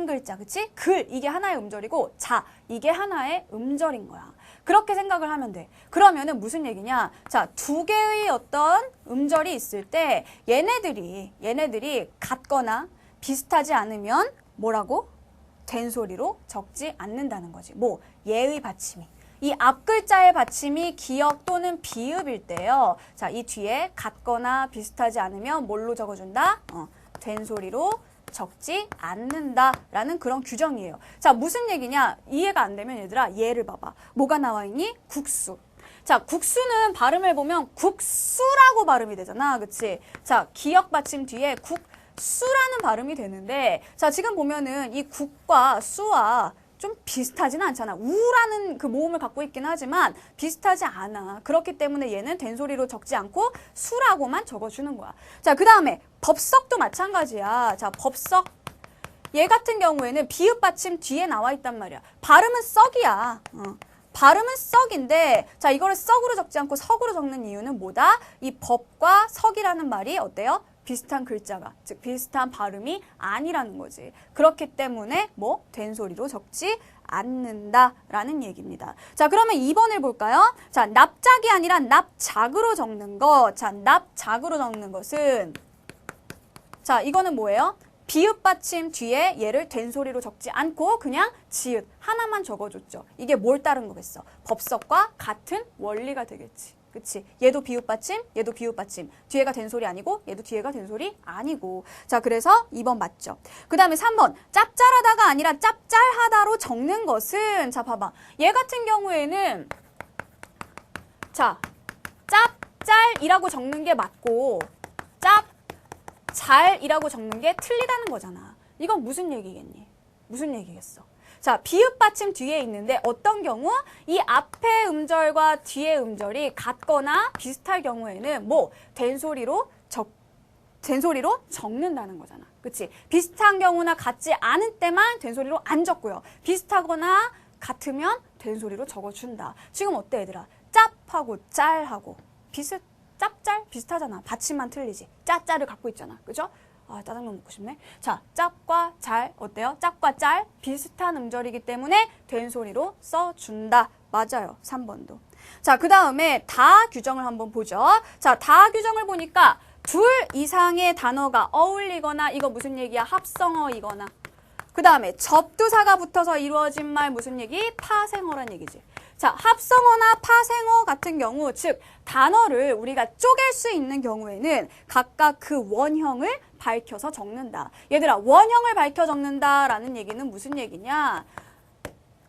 Speaker 1: 글자, 그치? 글, 이게 하나의 음절이고 자, 이게 하나의 음절인 거야. 그렇게 생각을 하면 돼. 그러면은 무슨 얘기냐? 자, 두 개의 어떤 음절이 있을 때 얘네들이 같거나 비슷하지 않으면 뭐라고? 된 소리로 적지 않는다는 거지. 뭐 예의 받침이. 이 앞글자의 받침이 기역 또는 비읍일 때요. 자, 이 뒤에 같거나 비슷하지 않으면 뭘로 적어준다? 된 소리로 적지 않는다라는 그런 규정이에요. 자, 무슨 얘기냐? 이해가 안 되면 얘들아, 얘를 봐봐. 뭐가 나와 있니? 국수. 자, 국수는 발음을 보면 국수라고 발음이 되잖아. 그치? 자, 기역 받침 뒤에 국수라는 발음이 되는데, 자, 지금 보면은 이 국과 수와 좀 비슷하지는 않잖아. 우라는 그 모음을 갖고 있긴 하지만 비슷하지 않아. 그렇기 때문에 얘는 된소리로 적지 않고 수라고만 적어주는 거야. 자, 그 다음에 법석도 마찬가지야. 자, 법석. 얘 같은 경우에는 비읍 받침 뒤에 나와 있단 말이야. 발음은 썩이야. 발음은 썩인데, 자, 이거를 썩으로 적지 않고 석으로 적는 이유는 뭐다? 이 법과 석이라는 말이 어때요? 비슷한 글자가, 즉 비슷한 발음이 아니라는 거지. 그렇기 때문에 뭐 된소리로 적지 않는다라는 얘기입니다. 자, 그러면 2번을 볼까요? 자, 납작이 아니라 납작으로 적는 것. 자, 납작으로 적는 것은, 자, 이거는 뭐예요? 비읍 받침 뒤에 얘를 된소리로 적지 않고 그냥 지읒 하나만 적어줬죠. 이게 뭘 따른 거겠어? 법석과 같은 원리가 되겠지. 그치? 얘도 비읍 받침, 얘도 비읍 받침. 뒤에가 된소리 아니고 얘도 뒤에가 된소리 아니고. 자, 그래서 2번 맞죠. 그 다음에 3번. 짭짤하다가 아니라 짭짤하다로 적는 것은, 자, 봐봐. 얘 같은 경우에는, 자, 짭짤이라고 적는 게 맞고 짭잘이라고 적는 게 틀리다는 거잖아. 이건 무슨 얘기겠니? 무슨 얘기겠어? 자, 비읍 받침 뒤에 있는데 어떤 경우? 이 앞에 음절과 뒤에 음절이 같거나 비슷할 경우에는 뭐 된소리로 적는다는 거잖아. 그치? 비슷한 경우나 같지 않은 때만 된소리로 안 적고요. 비슷하거나 같으면 된소리로 적어준다. 지금 어때 얘들아? 짭하고 짤하고 짭짤 비슷하잖아. 받침만 틀리지. 짜짜를 갖고 있잖아. 그죠? 아, 짜장면 먹고 싶네. 자, 짭과 잘 어때요? 짭과 짤 비슷한 음절이기 때문에 된소리로 써준다. 맞아요. 3번도. 자, 그 다음에 다 규정을 한번 보죠. 자, 다 규정을 보니까 둘 이상의 단어가 어울리거나 이거 무슨 얘기야? 합성어이거나. 그 다음에 접두사가 붙어서 이루어진 말 무슨 얘기? 파생어란 얘기지. 자, 합성어나 파생어 같은 경우, 즉 단어를 우리가 쪼갤 수 있는 경우에는 각각 그 원형을 밝혀서 적는다. 얘들아, 원형을 밝혀 적는다라는 얘기는 무슨 얘기냐?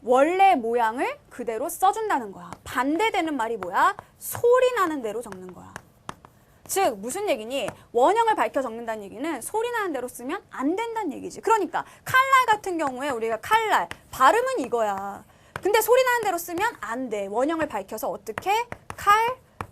Speaker 1: 원래 모양을 그대로 써준다는 거야. 반대되는 말이 뭐야? 소리 나는 대로 적는 거야. 즉 무슨 얘기니? 원형을 밝혀 적는다는 얘기는 소리 나는 대로 쓰면 안 된다는 얘기지. 그러니까 칼날 같은 경우에 우리가 칼날, 발음은 이거야. 근데 소리 나는 대로 쓰면 안 돼. 원형을 밝혀서 어떻게?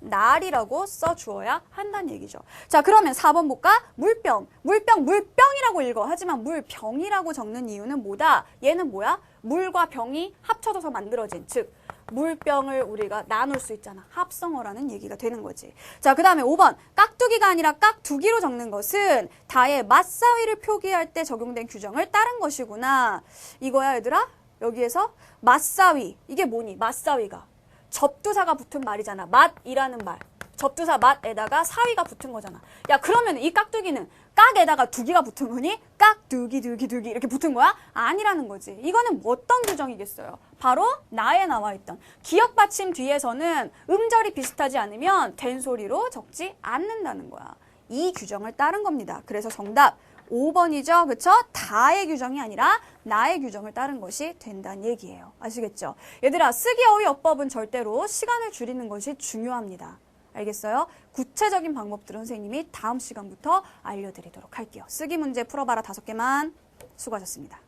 Speaker 1: 칼날이라고 써주어야 한다는 얘기죠. 자, 그러면 4번 볼까? 물병. 물병이라고 읽어. 하지만 물병이라고 적는 이유는 뭐다? 얘는 뭐야? 물과 병이 합쳐져서 만들어진, 즉 물병을 우리가 나눌 수 있잖아. 합성어라는 얘기가 되는 거지. 자, 그 다음에 5번. 깍두기가 아니라 깍두기로 적는 것은 다의 맞사위를 표기할 때 적용된 규정을 따른 것이구나. 이거야 얘들아? 여기에서 맞사위. 이게 뭐니? 맞사위가 접두사가 붙은 말이잖아. 맛이라는 말. 접두사 맛에다가 사위가 붙은 거잖아. 야, 그러면 이 깍두기는 깍에다가 두기가 붙은 거니? 깍두기 이렇게 붙은 거야? 아니라는 거지. 이거는 어떤 규정이겠어요? 바로 나에 나와 있던 기역 받침 뒤에서는 음절이 비슷하지 않으면 된소리로 적지 않는다는 거야. 이 규정을 따른 겁니다. 그래서 정답 5번이죠. 그쵸? 다의 규정이 아니라 나의 규정을 따른 것이 된다는 얘기예요. 아시겠죠? 얘들아, 쓰기 어휘 어법은 절대로 시간을 줄이는 것이 중요합니다. 알겠어요? 구체적인 방법들은 선생님이 다음 시간부터 알려드리도록 할게요. 쓰기 문제 풀어봐라 5개만. 수고하셨습니다.